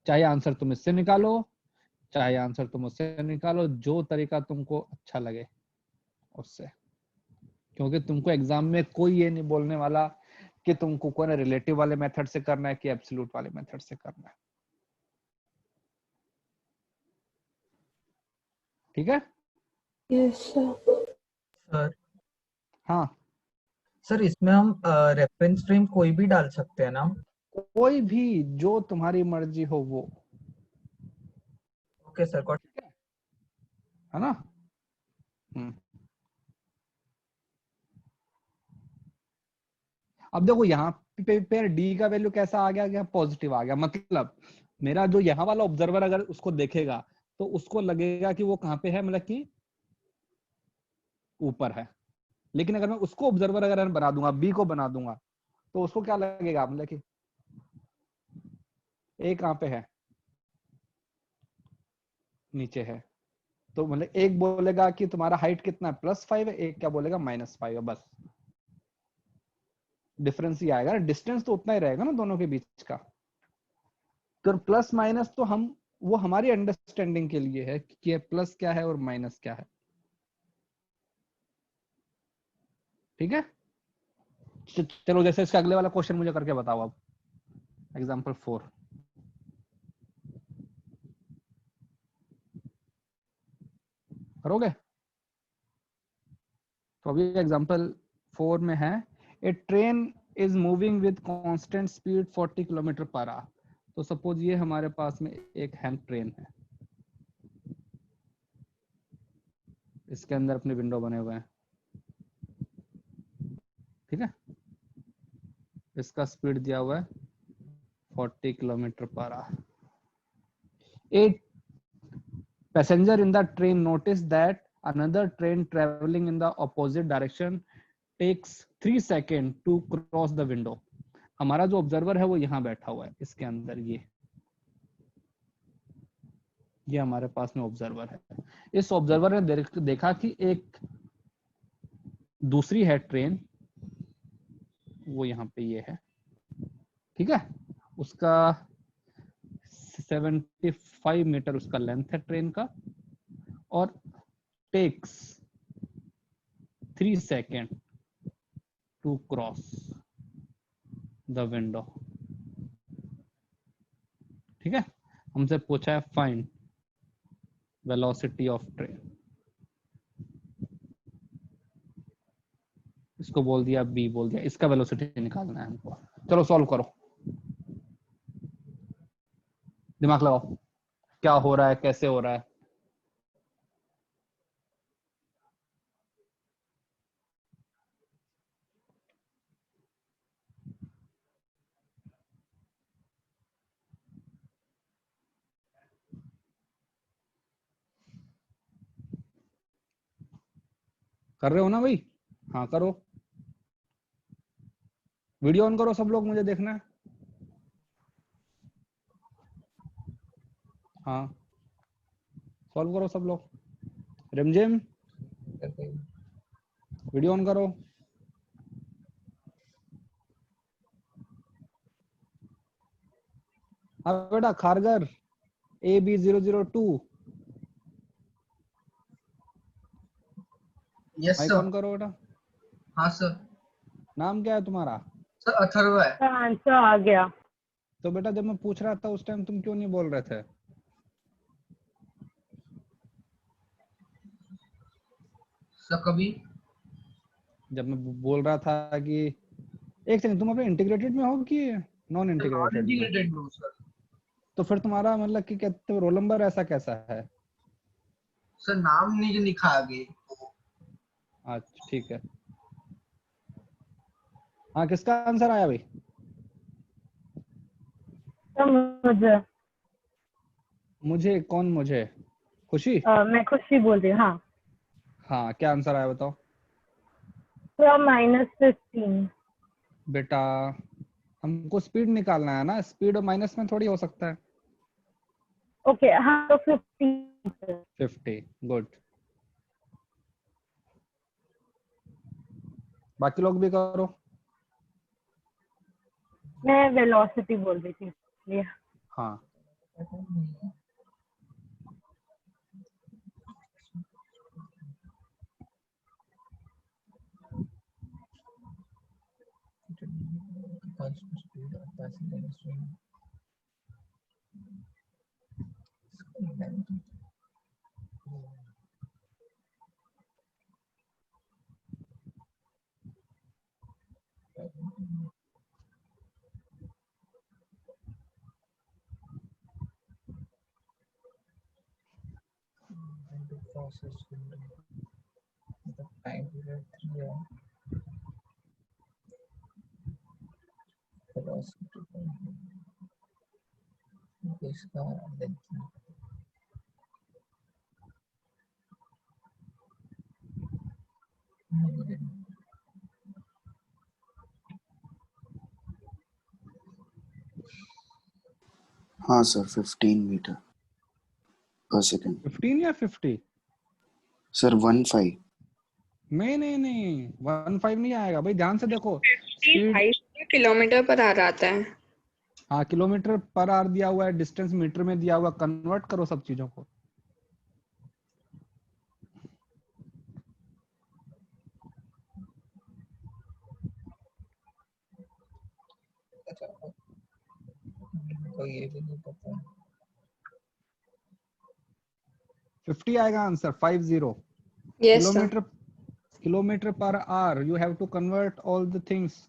चाहे आंसर तुम इससे निकालो, चाहे आंसर तुम उससे निकालो, जो तरीका तुमको अच्छा लगे उससे, क्योंकि तुमको एग्जाम में कोई ये नहीं बोलने वाला कि तुमको कौन रिलेटिव वाले मेथड से करना है कि एब्सोल्यूट वाले मेथड से करना है। ठीक है। Yes, sir. सर हाँ, सर इसमें हम रेफरेंस फ्रेम कोई भी डाल सकते हैं ना? कोई भी जो तुम्हारी मर्जी हो वो, ओके सर, गॉट। है ना। अब देखो यहाँ पे डी का वैल्यू कैसा आ गया, पॉजिटिव आ गया। मतलब मेरा जो यहाँ वाला ऑब्जर्वर अगर उसको देखेगा तो उसको लगेगा कि वो कहाँ पे है, मतलब कि ऊपर है। लेकिन अगर मैं उसको ऑब्जर्वर अगर बना दूंगा, बी को बना दूंगा, तो उसको क्या लगेगा, मतलब कि ए कहाँ पे है, नीचे है। तो मतलब एक बोलेगा कि तुम्हारा हाइट कितना है +5 है, एक क्या बोलेगा -5 है। बस डिफरेंस ही आएगा, डिस्टेंस तो उतना ही रहेगा ना दोनों के बीच का। तो प्लस माइनस तो हम, वो हमारी अंडरस्टैंडिंग के लिए है कि प्लस क्या है और माइनस क्या है। ठीक है। चलो जैसे इसका अगले वाला क्वेश्चन मुझे करके बताओ अब, एग्जांपल 4। करोगे? तो अभी एग्जांपल 4 में है, a train is moving with constant speed 40 kilometre per hour. तो सपोज ये हमारे पास में एक हैंड ट्रेन है, इसके अंदर अपने विंडो बने हुए हैं। ठीक है, इसका स्पीड दिया हुआ है 40 kilometre per our. A passenger in the train noticed that another train traveling in the opposite direction takes 3 seconds to cross the window। हमारा जो ऑब्जर्वर है वो यहाँ बैठा हुआ है इसके अंदर, ये हमारे पास में ऑब्जर्वर है। इस ऑब्जर्वर ने देखा कि एक दूसरी है ट्रेन, वो यहाँ पे ये है। ठीक है, उसका 75 मीटर उसका लेंथ है ट्रेन का, और takes 3 second to cross the window. ठीक है, हमसे पूछा है फाइंड वेलोसिटी ऑफ ट्रेन। इसको बोल दिया बी, बोल दिया, इसका वेलोसिटी निकालना है हमको। चलो सॉल्व करो, दिमाग लगाओ, क्या हो रहा है, कैसे हो रहा है। कर रहे हो ना भाई? हाँ करो, वीडियो ऑन करो सब लोग, मुझे देखना है। हाँ सॉल्व करो सब लोग। रिमझिम वीडियो ऑन करो। हाँ बेटा, Kharghar AB002 yes mic sir. On करो बेटा। हाँ सर। नाम क्या है तुम्हारा? सर अथर्व है। सर आंसर आ गया। तो बेटा जब मैं पूछ रहा था उस टाइम तुम क्यों नहीं बोल रहे थे? सर कभी जब मैं बोल रहा था कि, एक सेकंड, तुम अपने इंटीग्रेटेड में हो कि नॉन नॉन इंटीग्रेटेड में? इंटीग्रेटेड में हूँ सर। तो फिर तुम्हारा मतलब कि कहते हो रोल नंबर ऐसा कैसा है? सर नाम नहीं लिखा आगे। अच्छा ठीक है। हाँ, किसका आंसर आया भाई? तो मुझे मुझे? कौन मुझे? खुशी? मैं खुशी बोल रही हूँ। हाँ, हाँ, क्या आंसर आया बताओ फ्रॉम -15। बेटा। हमको स्पीड निकालना है ना, स्पीड और माइनस में थोड़ी हो सकता है। ओके, हाँ तो 15। 50, गुड। बाकी लोग भी करो। मैं वेलोसिटी बोल रही थी इसलिए। हाँ, constant speed of passing in a stream. The process window. The time period 3 है. Velocity इसका length. हाँ सर, 15 मीटर पर सेकंड। 15 या 50? सर 15। नहीं नहीं नहीं, 15 नहीं आएगा भाई, ध्यान से देखो। स्पीड, 55 किलोमीटर पर आवर आता है। हाँ, किलोमीटर पर आवर दिया हुआ है, डिस्टेंस मीटर में दिया हुआ, कन्वर्ट करो सब चीजों को। तो ये भी नहीं पता. 50 आएगा answer, 50। Yes sir. Kilometre, kilometre per hour, you have to convert all the things.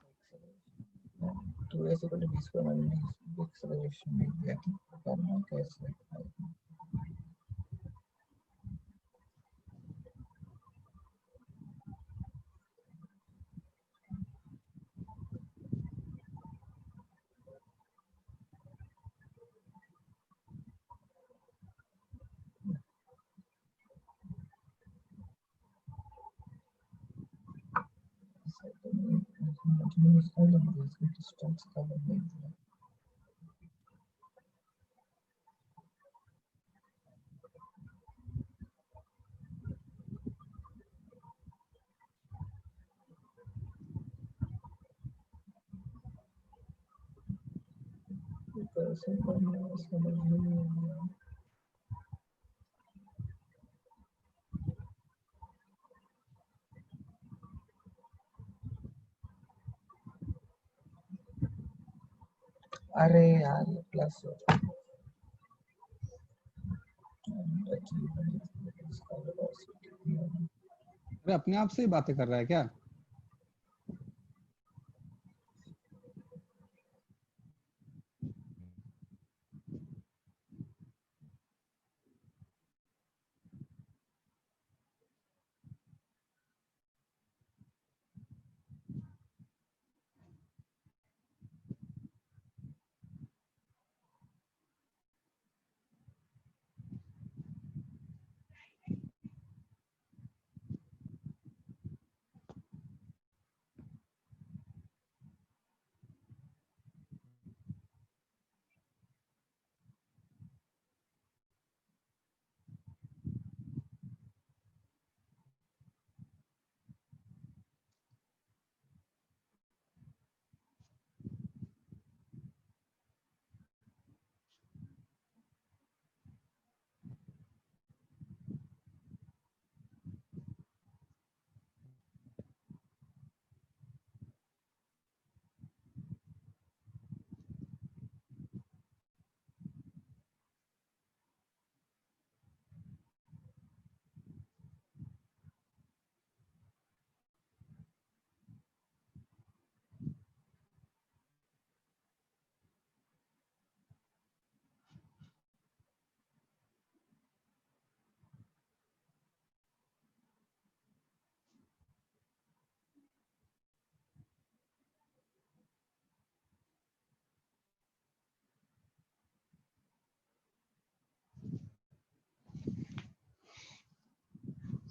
2 is equal to v square minus the acceleration में दिया था. करना कैसे? डिस्टेंस का नहीं दिया. कैसे करना है समझ नहीं आ रहा. अरे यार ये प्लस हो रहा है. इसका velocity अरे अपने आप से ही बातें कर रहा है क्या?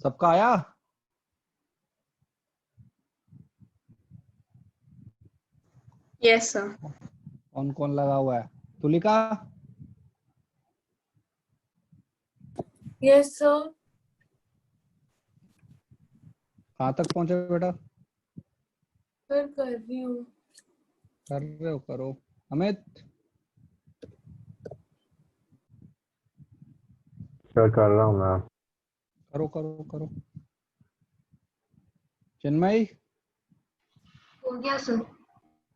सबका आया? Yes sir. कौन कौन लगा हुआ है? तुलिका? Yes sir. कहाँ तक पहुंचे बेटा? सर कर रही हूँ। कर रहे हो, करो। अमित? सर कर रहा हूँ मैं। करो करो करो। चिन्मय? हो गया सर।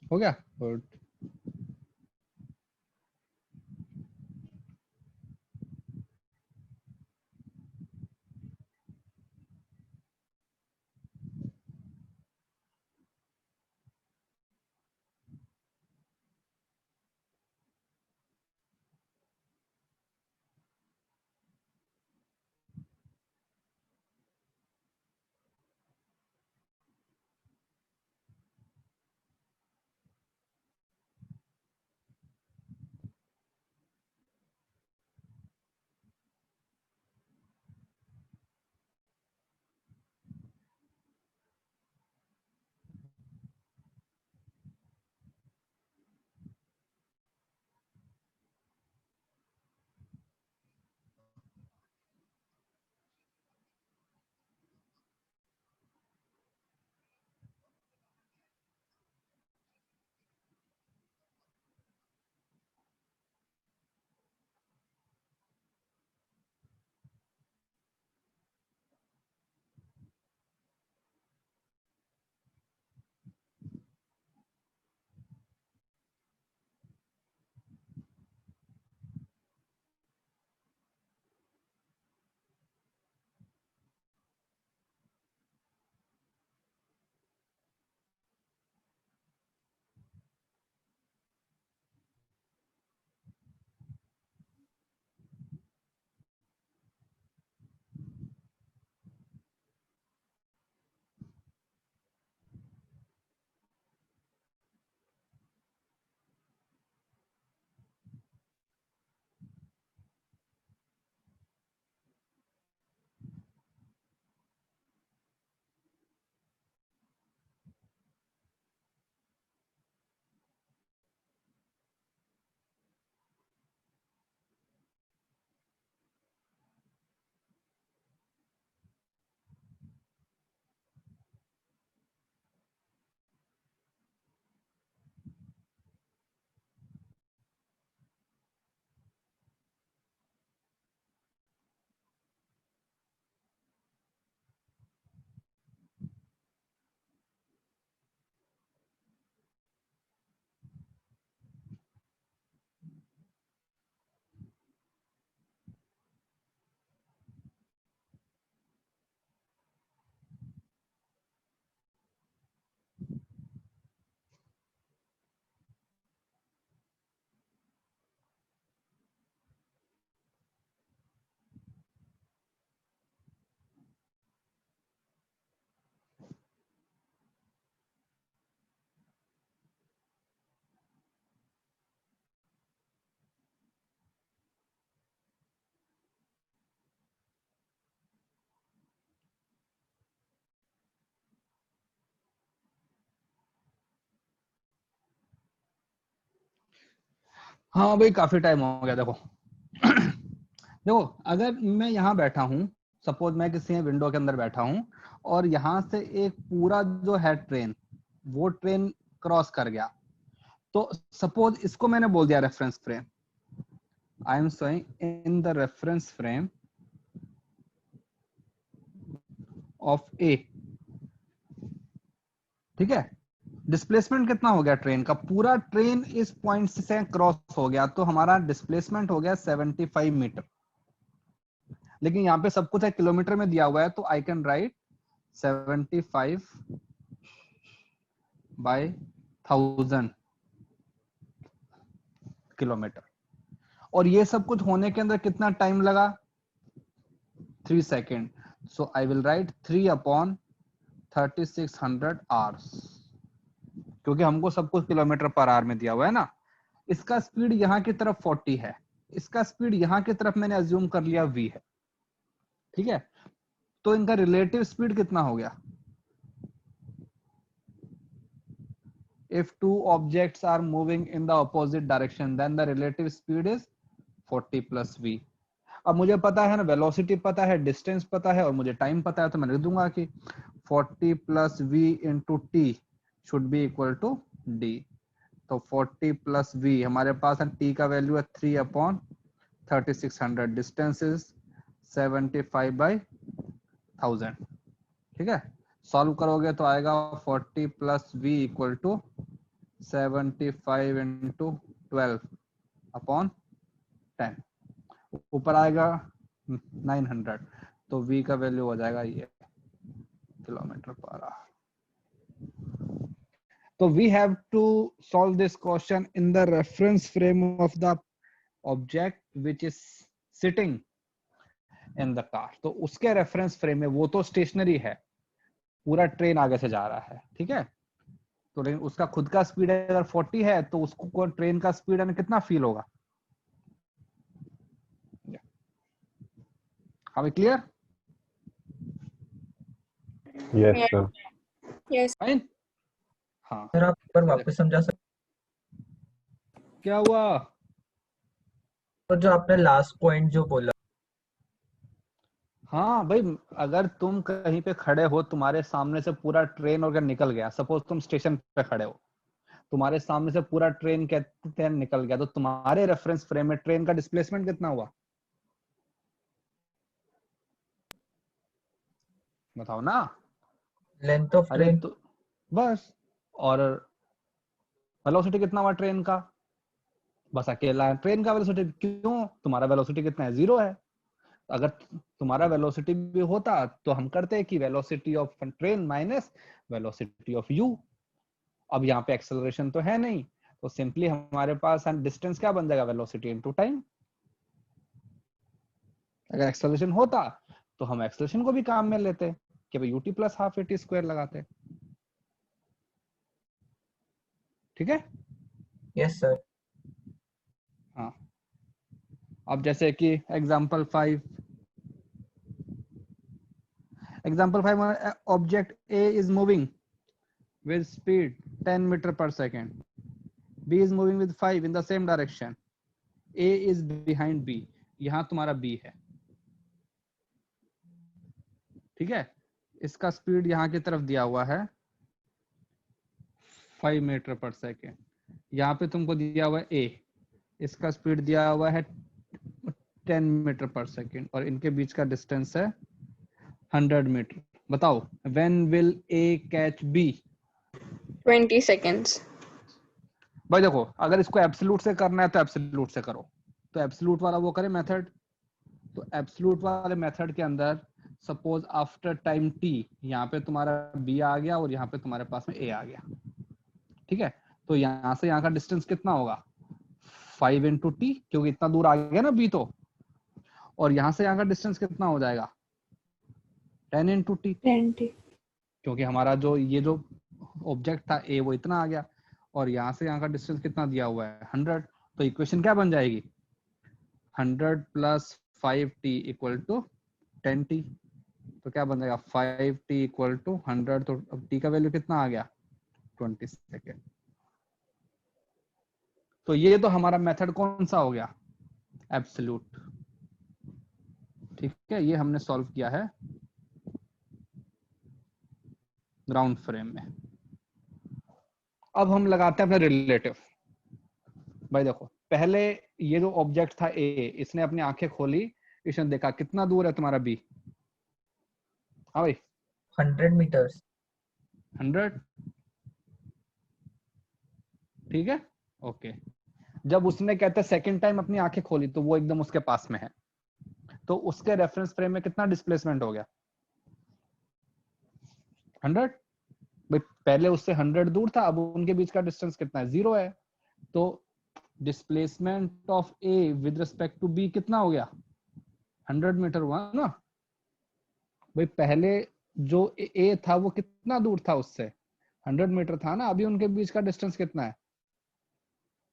हो गया, गुड। हाँ भाई, काफी टाइम हो गया। देखो देखो, अगर मैं यहाँ बैठा हूँ, सपोज मैं किसी विंडो के अंदर बैठा हूँ, और यहाँ से एक पूरा जो है ट्रेन, वो ट्रेन क्रॉस कर गया, तो सपोज इसको मैंने बोल दिया reference frame. I am showing in the reference frame of A. ठीक है, डिस्प्लेसमेंट कितना हो गया ट्रेन का? पूरा ट्रेन इस पॉइंट से क्रॉस हो गया, तो हमारा डिस्प्लेसमेंट हो गया 75 मीटर। लेकिन यहाँ पे सब कुछ है किलोमीटर में दिया हुआ है, तो I can write 75 by 1000 kilometre. और ये सब कुछ होने के अंदर कितना टाइम लगा? 3 second. So I will write 3 upon 3600 hours, क्योंकि हमको सब कुछ किलोमीटर पर आवर में दिया हुआ है ना। इसका स्पीड यहाँ की तरफ 40 है, इसका स्पीड यहाँ की तरफ मैंने अज्यूम कर लिया v है। ठीक है, तो इनका रिलेटिव स्पीड कितना हो गया? If two objects are moving in the opposite direction, then the relative speed is 40 plus v. अब मुझे पता है ना, वेलोसिटी पता है, डिस्टेंस पता है और मुझे टाइम पता है, तो मैं लिख दूंगा कि 40 plus v into t should be equal to d. तो 40 plus v हमारे पास है, t का वैल्यू है 3 upon 3600, डिस्टेंस इज 75 by 1000. ठीक है, सॉल्व करोगे तो आएगा 40 plus v equal to 75 into 12 upon 10. ऊपर आएगा 900, तो v का वैल्यू हो जाएगा ये किलोमीटर पर आवर. तो we have to solve this question in the reference frame of the object which is sitting in the car. तो उसके रेफरेंस फ्रेम में, वो तो स्टेशनरी है, पूरा ट्रेन आगे से जा रहा है, ठीक है, तो लेकिन उसका खुद का स्पीड अगर 40 है तो उसको ट्रेन का स्पीड में कितना फील होगा? Are we clear? Yes, sir. Yes. Fine? हाँ, सर आप एक बार वापस समझा सकते? क्या हुआ? तो जो आपने लास्ट पॉइंट जो बोला, हाँ भाई, अगर तुम कहीं पे खड़े हो, तुम्हारे सामने से पूरा ट्रेन अगर निकल गया, सपोज तुम स्टेशन पे खड़े हो, तुम्हारे सामने से पूरा ट्रेन कहते हैं निकल गया, तो तुम्हारे रेफरेंस फ्रेम में ट्रेन का डिस्प्लेसमेंट कितना हुआ? बताओ ना. लेंथ ऑफ अरे ट्रेन, तो बस. और वेलोसिटी कितना हुआ ट्रेन का? बस अकेला ट्रेन का वेलोसिटी. क्यों? तुम्हारा वेलोसिटी कितना है? 0 है. अगर तुम्हारा वेलोसिटी भी होता तो हम करते कि velocity of train minus velocity of you. अब यहाँ पे एक्सेलरेशन तो है नहीं, तो सिंपली हमारे पास डिस्टेंस क्या बन जाएगा? Velocity into time. अगर एक्सेलरेशन होता तो हम एक्सेलरेशन को भी काम में लेते कि भाई ut plus half at square लगाते. ठीक है. Yes sir. हाँ, अब जैसे कि example 5, object A is moving with speed 10 meter per second. B is moving with 5 in the same direction. A is behind B. यहां तुम्हारा B है, ठीक है. इसका स्पीड यहाँ की तरफ दिया हुआ है 5 मीटर पर सेकेंड. यहाँ पे तुमको दिया हुआ है A, इसका स्पीड दिया हुआ है 10 मीटर पर सेकेंड और इनके बीच का डिस्टेंस है 100 मीटर. बताओ, when will A catch B? 20 seconds. भाई देखो, अगर इसको एब्सोल्यूट से करना है तो एब्सोल्यूट से करो. तो एब्सोल्यूट वाला वो करे मेथड. तो एब्सोल्यूट वाले मेथड के अंदर सपोज आफ्टर टाइम t यहाँ पे तुम्हारा b आ गया और यहाँ पे तुम्हारे पास में a आ गया, ठीक है. तो यहाँ से यहाँ का डिस्टेंस कितना होगा? 5 into t, क्योंकि इतना दूर आ गया ना b तो. और यहाँ से यहाँ का डिस्टेंस कितना हो जाएगा? 10 into t, 20. क्योंकि हमारा जो ये जो ऑब्जेक्ट था a वो इतना आ गया और यहाँ से यहाँ का डिस्टेंस कितना दिया हुआ है? 100. तो इक्वेशन क्या बन जाएगी? 100 plus 5t equal to 10t. तो क्या बन जाएगा? 5t equal to 100. तो अब t का वैल्यू कितना आ गया? 20 सेकेंड. तो ये तो हमारा मेथड कौन सा हो गया? एब्सोल्यूट. ठीक है, ये हमने सॉल्व किया है ग्राउंड फ्रेम में. अब हम लगाते हैं अपने रिलेटिव. भाई देखो, पहले ये जो ऑब्जेक्ट था A, इसने अपनी आंखें खोली, इसने देखा कितना दूर है तुम्हारा B? हाँ भाई, 100 मीटर्स. 100. ठीक है, ओके. जब उसने कहते सेकंड टाइम अपनी आंखें खोली तो वो एकदम उसके पास में है, तो उसके रेफरेंस फ्रेम में कितना डिस्प्लेसमेंट हो गया? 100. भाई पहले उससे 100 दूर था, अब उनके बीच का डिस्टेंस कितना है? 0 है. तो displacement of A with respect to B कितना हो गया? 100 मीटर हुआ ना. भाई पहले जो A था वो कितना दूर था उससे? 100 मीटर था ना. अभी उनके बीच का डिस्टेंस कितना है?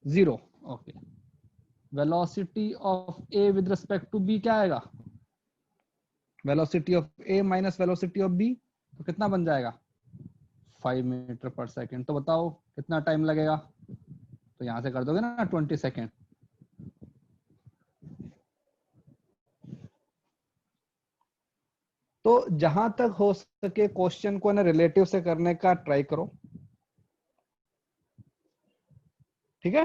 0. Okay. Velocity of A with respect to B क्या आएगा? Velocity of A minus velocity of B, तो कितना बन जाएगा 5 मीटर पर सेकेंड। तो बताओ कितना टाइम लगेगा, तो यहां से कर दोगे ना 20 सेकेंड। तो जहां तक हो सके क्वेश्चन को ना रिलेटिव से करने का ट्राई करो, ठीक है।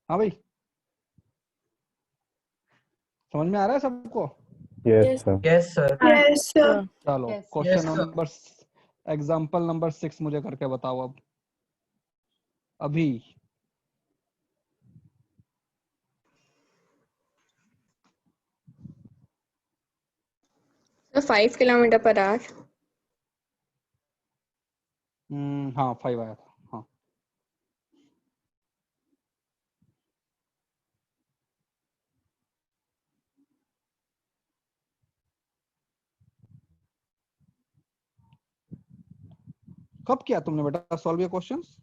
हाँ भाई, समझ में आ रहा है सबको? Yes Yes. Sir. Yes sir. Yes, sir. चलो Yes. Question Yes, sir. Number example number 6 मुझे करके बताओ अब अभी। So 5 km/h. हाँ 5 आया था, हाँ। कब किया तुमने बेटा सॉल्व ये क्वेश्चंस?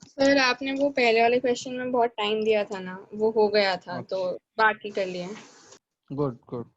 सर आपने वो पहले वाले क्वेश्चन में बहुत टाइम दिया था ना, वो हो गया था तो बाकी कर लिए। Good good.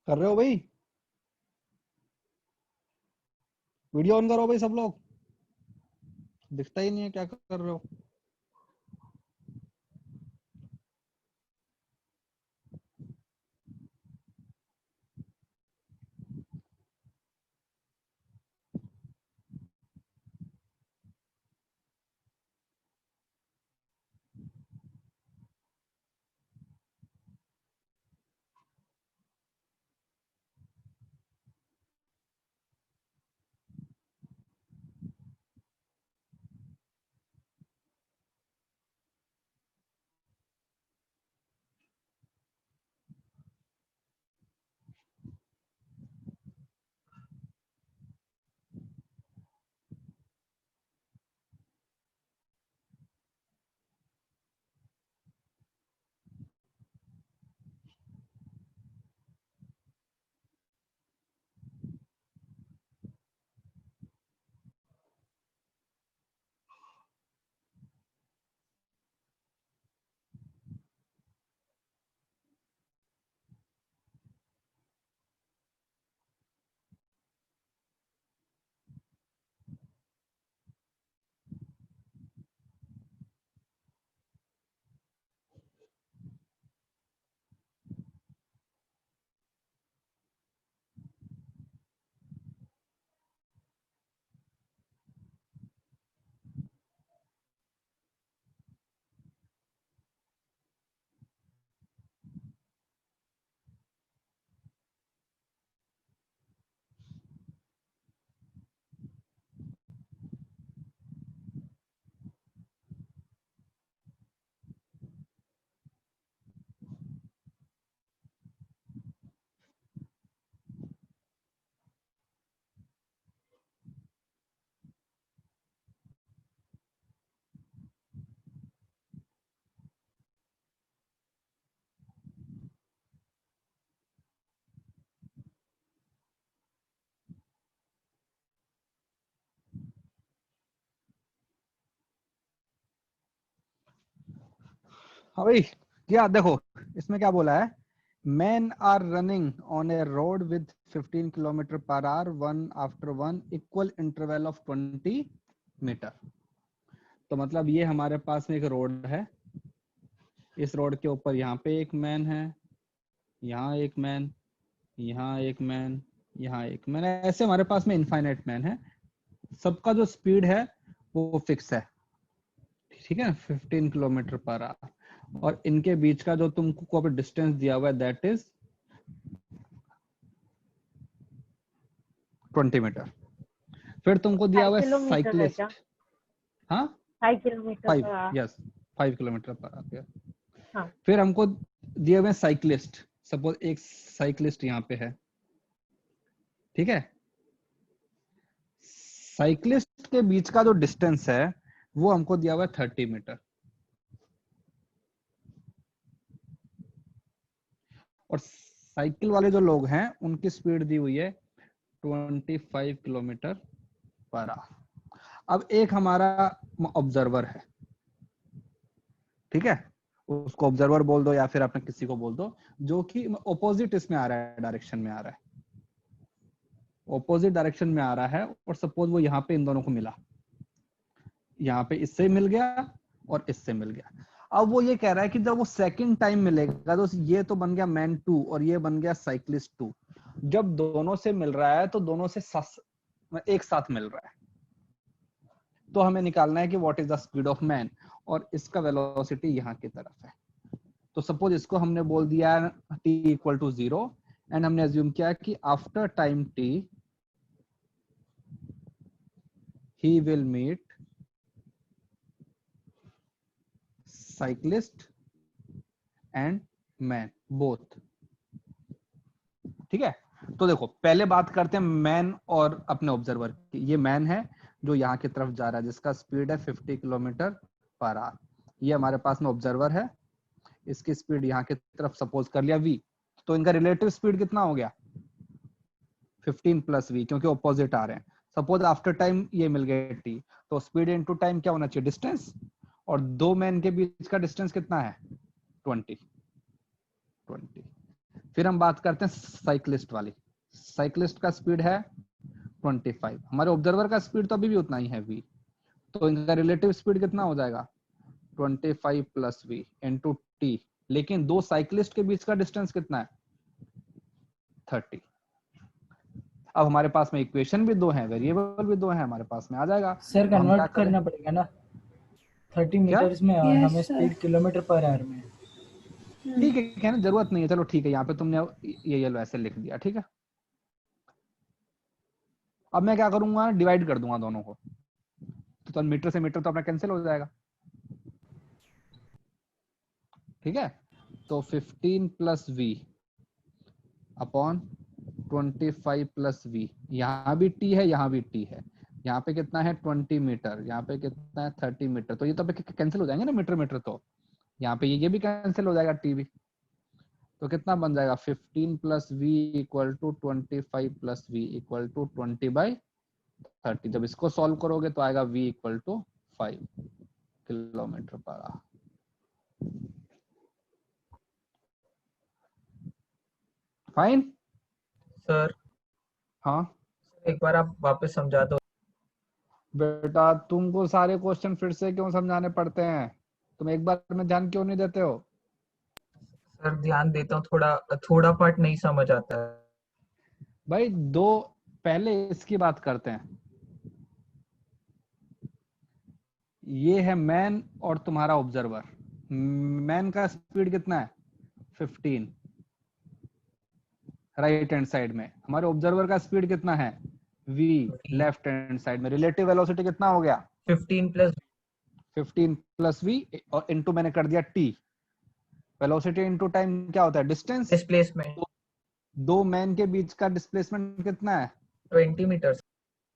कर रहे हो भाई? वीडियो ऑन करो भाई सब लोग, दिखता ही नहीं है क्या कर रहे हो। हाँ भाई, क्या देखो इसमें क्या बोला है, men are running on a road with 15 kilometer per hour one after one equal interval of 20 metre. तो मतलब ये हमारे पास में एक रोड है, इस रोड के ऊपर यहाँ पे एक मैन है, यहाँ एक मैन, यहाँ एक मैन, यहाँ एक मैन, ऐसे हमारे पास में इनफाइनाइट मैन है। सबका जो स्पीड है वो फिक्स है, ठीक है, 15 किलोमीटर पर आवर, और इनके बीच का जो तुमको डिस्टेंस दिया हुआ है दैट इज 20 मीटर। फिर तुमको दिया हुआ है साइक्लिस्ट, हाँ 5 kilometre 5, yes 5 kilometre per our. हाँ। फिर हमको दिए हुए साइक्लिस्ट, सपोज एक साइक्लिस्ट यहाँ पे है, ठीक है, साइक्लिस्ट के बीच का जो डिस्टेंस है वो हमको दिया हुआ है 30 मीटर, और साइकिल वाले जो लोग हैं उनकी स्पीड दी हुई है 25 किलोमीटर पर आवर। अब एक हमारा ऑब्जर्वर है, ठीक है, उसको ऑब्जर्वर बोल दो या फिर आपने किसी को बोल दो, जो कि ऑपोजिट इसमें आ रहा है, डायरेक्शन में आ रहा है, ऑपोजिट डायरेक्शन में आ रहा है, और सपोज वो यहाँ पे इन दोनों को मिला, यहाँ पे इससे मिल गया और इससे मिल गया। अब वो ये कह रहा है कि जब वो सेकंड टाइम मिलेगा तो ये तो बन गया मैन 2 और ये बन गया साइक्लिस्ट 2, जब दोनों से मिल रहा है तो दोनों से एक साथ मिल रहा है, तो हमें निकालना है कि what is the speed of man, और इसका वेलोसिटी यहाँ की तरफ है। तो सपोज इसको हमने बोल दिया t इक्वल टू 0, एंड हमने अज्यूम किया कि after time t he will meet cyclist and man both, ठीक है। तो देखो पहले बात करते हैं मैन और अपने ऑब्जर्वर की। ये मैन है जो यहाँ की तरफ जा रहा है, जिसका स्पीड है 50 किलोमीटर पर आवर। ये हमारे पास में ऑब्जर्वर है, इसकी स्पीड यहाँ की तरफ सपोज कर लिया v, तो इनका रिलेटिव स्पीड कितना हो गया 15 प्लस v, क्योंकि ऑपोजिट आ रहे हैं। सपोज आफ्टर टाइम ये मिल गए t, तो स्पीड इनटू टाइम क्या होना चाहिए, डिस्टेंस, और दो मैन के बीच का डिस्टेंस कितना है 20। फिर हम बात करते हैं साइक्लिस्ट वाली। साइक्लिस्ट का स्पीड है 25, हमारे ऑब्जर्वर का स्पीड तो अभी भी उतना ही है v, तो इनका रिलेटिव स्पीड कितना हो जाएगा 25 प्लस v इंटू t, लेकिन दो साइक्लिस्ट के बीच का डिस्टेंस कितना है 30। अब हमारे पास में इक्वेशन भी दो है, वेरिएबल भी दो है, हमारे पास में आ जाएगा। सर कन्वर्ट करना पड़ेगा ना 30 मीटर्स में, और हमें स्पीड किलोमीटर पर आवर में। ठीक है, कहने जरूरत नहीं है, चलो ठीक है, यहाँ पे तुमने ये लो ऐसे लिख दिया, ठीक है। अब मैं क्या करूंगा, डिवाइड कर दूंगा दोनों को, तो मीटर से मीटर तो अपना कैंसिल हो जाएगा, ठीक है। तो 15 plus v upon 25 plus v, यहाँ भी t है, यहाँ भी t है, यहाँ पे कितना है 20 मीटर, यहाँ पे कितना है 30 मीटर, तो ये तो कैंसिल हो जाएंगे ना मीटर मीटर, तो यहाँ पे ये भी कैंसिल हो जाएगा t भी, तो कितना बन जाएगा 15 plus v equal to 25 plus v equal to 20/30। जब इसको सॉल्व करोगे तो आएगा v equal to 5 kilometre per hour. Fine sir. हाँ एक बार आप वापस समझा दो। बेटा तुमको सारे क्वेश्चन फिर से क्यों समझाने पड़ते हैं, तुम एक बार में ध्यान क्यों नहीं देते हो? सर ध्यान देता हूँ, थोड़ा पार्ट नहीं समझ आता है भाई। दो पहले इसकी बात करते हैं, ये है मैन और तुम्हारा ऑब्जर्वर। मैन का स्पीड कितना है 15 राइट हैंड साइड में, हमारे ऑब्जर्वर का स्पीड कितना है v लेफ्ट हैंड साइड में। रिलेटिव वेलोसिटी कितना हो गया 15 प्लस v, और इनटू मैंने कर दिया t। वेलोसिटी इनटू टाइम क्या होता है, डिस्टेंस, डिस्प्लेसमेंट। दो मैन के बीच का डिस्प्लेसमेंट कितना है 20 मीटर।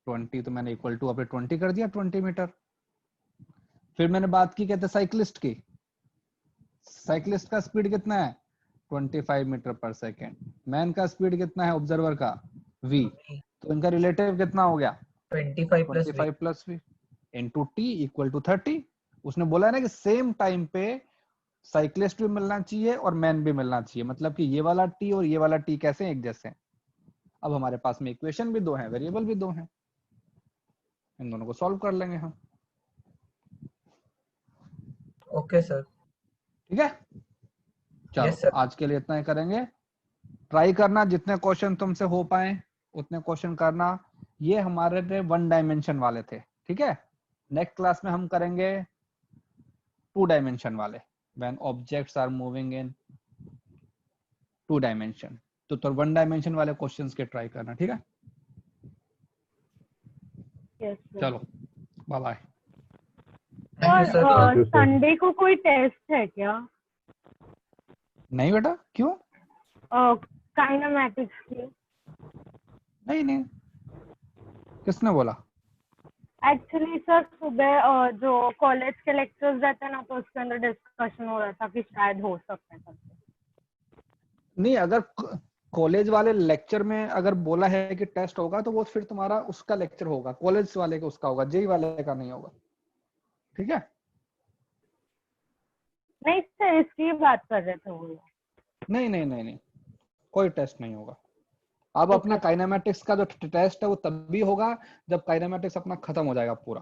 20, तो मैंने इक्वल टू अपने 20 कर दिया, 20 मीटर। फिर मैंने बात की कहते साइक्लिस्ट की, साइक्लिस्ट का स्पीड कितना है 25 मीटर पर सेकेंड। मैन का स्पीड कितना है ऑब्जर्वर का v, तो इनका रिलेटिव कितना हो गया 25 plus v into t equal to 30। उसने बोला है ना कि सेम टाइम पे साइक्लिस्ट भी मिलना चाहिए और मैन भी मिलना चाहिए, मतलब कि ये वाला टी और ये वाला टी कैसे हैं, एक जैसे हैं। अब हमारे पास में इक्वेशन भी दो हैं, वेरिएबल भी दो हैं, इन दोनों को सॉल्व कर लेंगे हम। Okay sir. ठीक है, चलो Yes, sir. आज के लिए इतना ही करेंगे। ट्राई करना जितने क्वेश्चन तुमसे हो पाए उतने क्वेश्चन करना। ये हमारे 1 डायमेंशन वाले थे, ठीक है। नेक्स्ट क्लास में हम करेंगे 2 डायमेंशन वाले, when objects are moving in 2 dimension. तो 1 डायमेंशन वाले क्वेश्चंस के ट्राई करना, ठीक है। Yes, sir. चलो bye bye. Thank you, sir. और Thank you, sir. संडे को कोई टेस्ट है क्या? नहीं बेटा, क्यों? काइनेमैटिक्स की। नहीं नहीं, किसने बोला? एक्चुअली सर सुबह जो कॉलेज के लेक्चर्स रहते हैं ना, तो उसके अंदर डिस्कशन हो रहा था कि शायद हो सकता है करके। नहीं, अगर कॉलेज वाले लेक्चर में अगर बोला है कि टेस्ट होगा तो वो फिर तुम्हारा उसका लेक्चर होगा, कॉलेज वाले का उसका होगा, जेई वाले का नहीं होगा, ठीक है। नहीं सर, इसकी बात कर रहे थे वो लोग। नहीं नहीं नहीं नहीं, कोई टेस्ट नहीं होगा। अब अपना काइनेमैटिक्स का जो टेस्ट है वो तभी होगा जब काइनेमैटिक्स अपना खत्म हो जाएगा पूरा,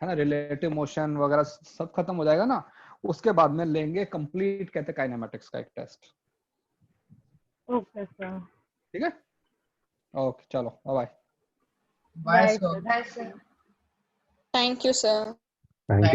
है ना, रिलेटिव मोशन वगैरह सब खत्म हो जाएगा ना, उसके बाद में लेंगे कंप्लीट कहते हैं काइनेमैटिक्स का एक टेस्ट। Okay sir. ठीक है, ओके चलो bye bye bye sir. Sir. Thank you sir. Thank you.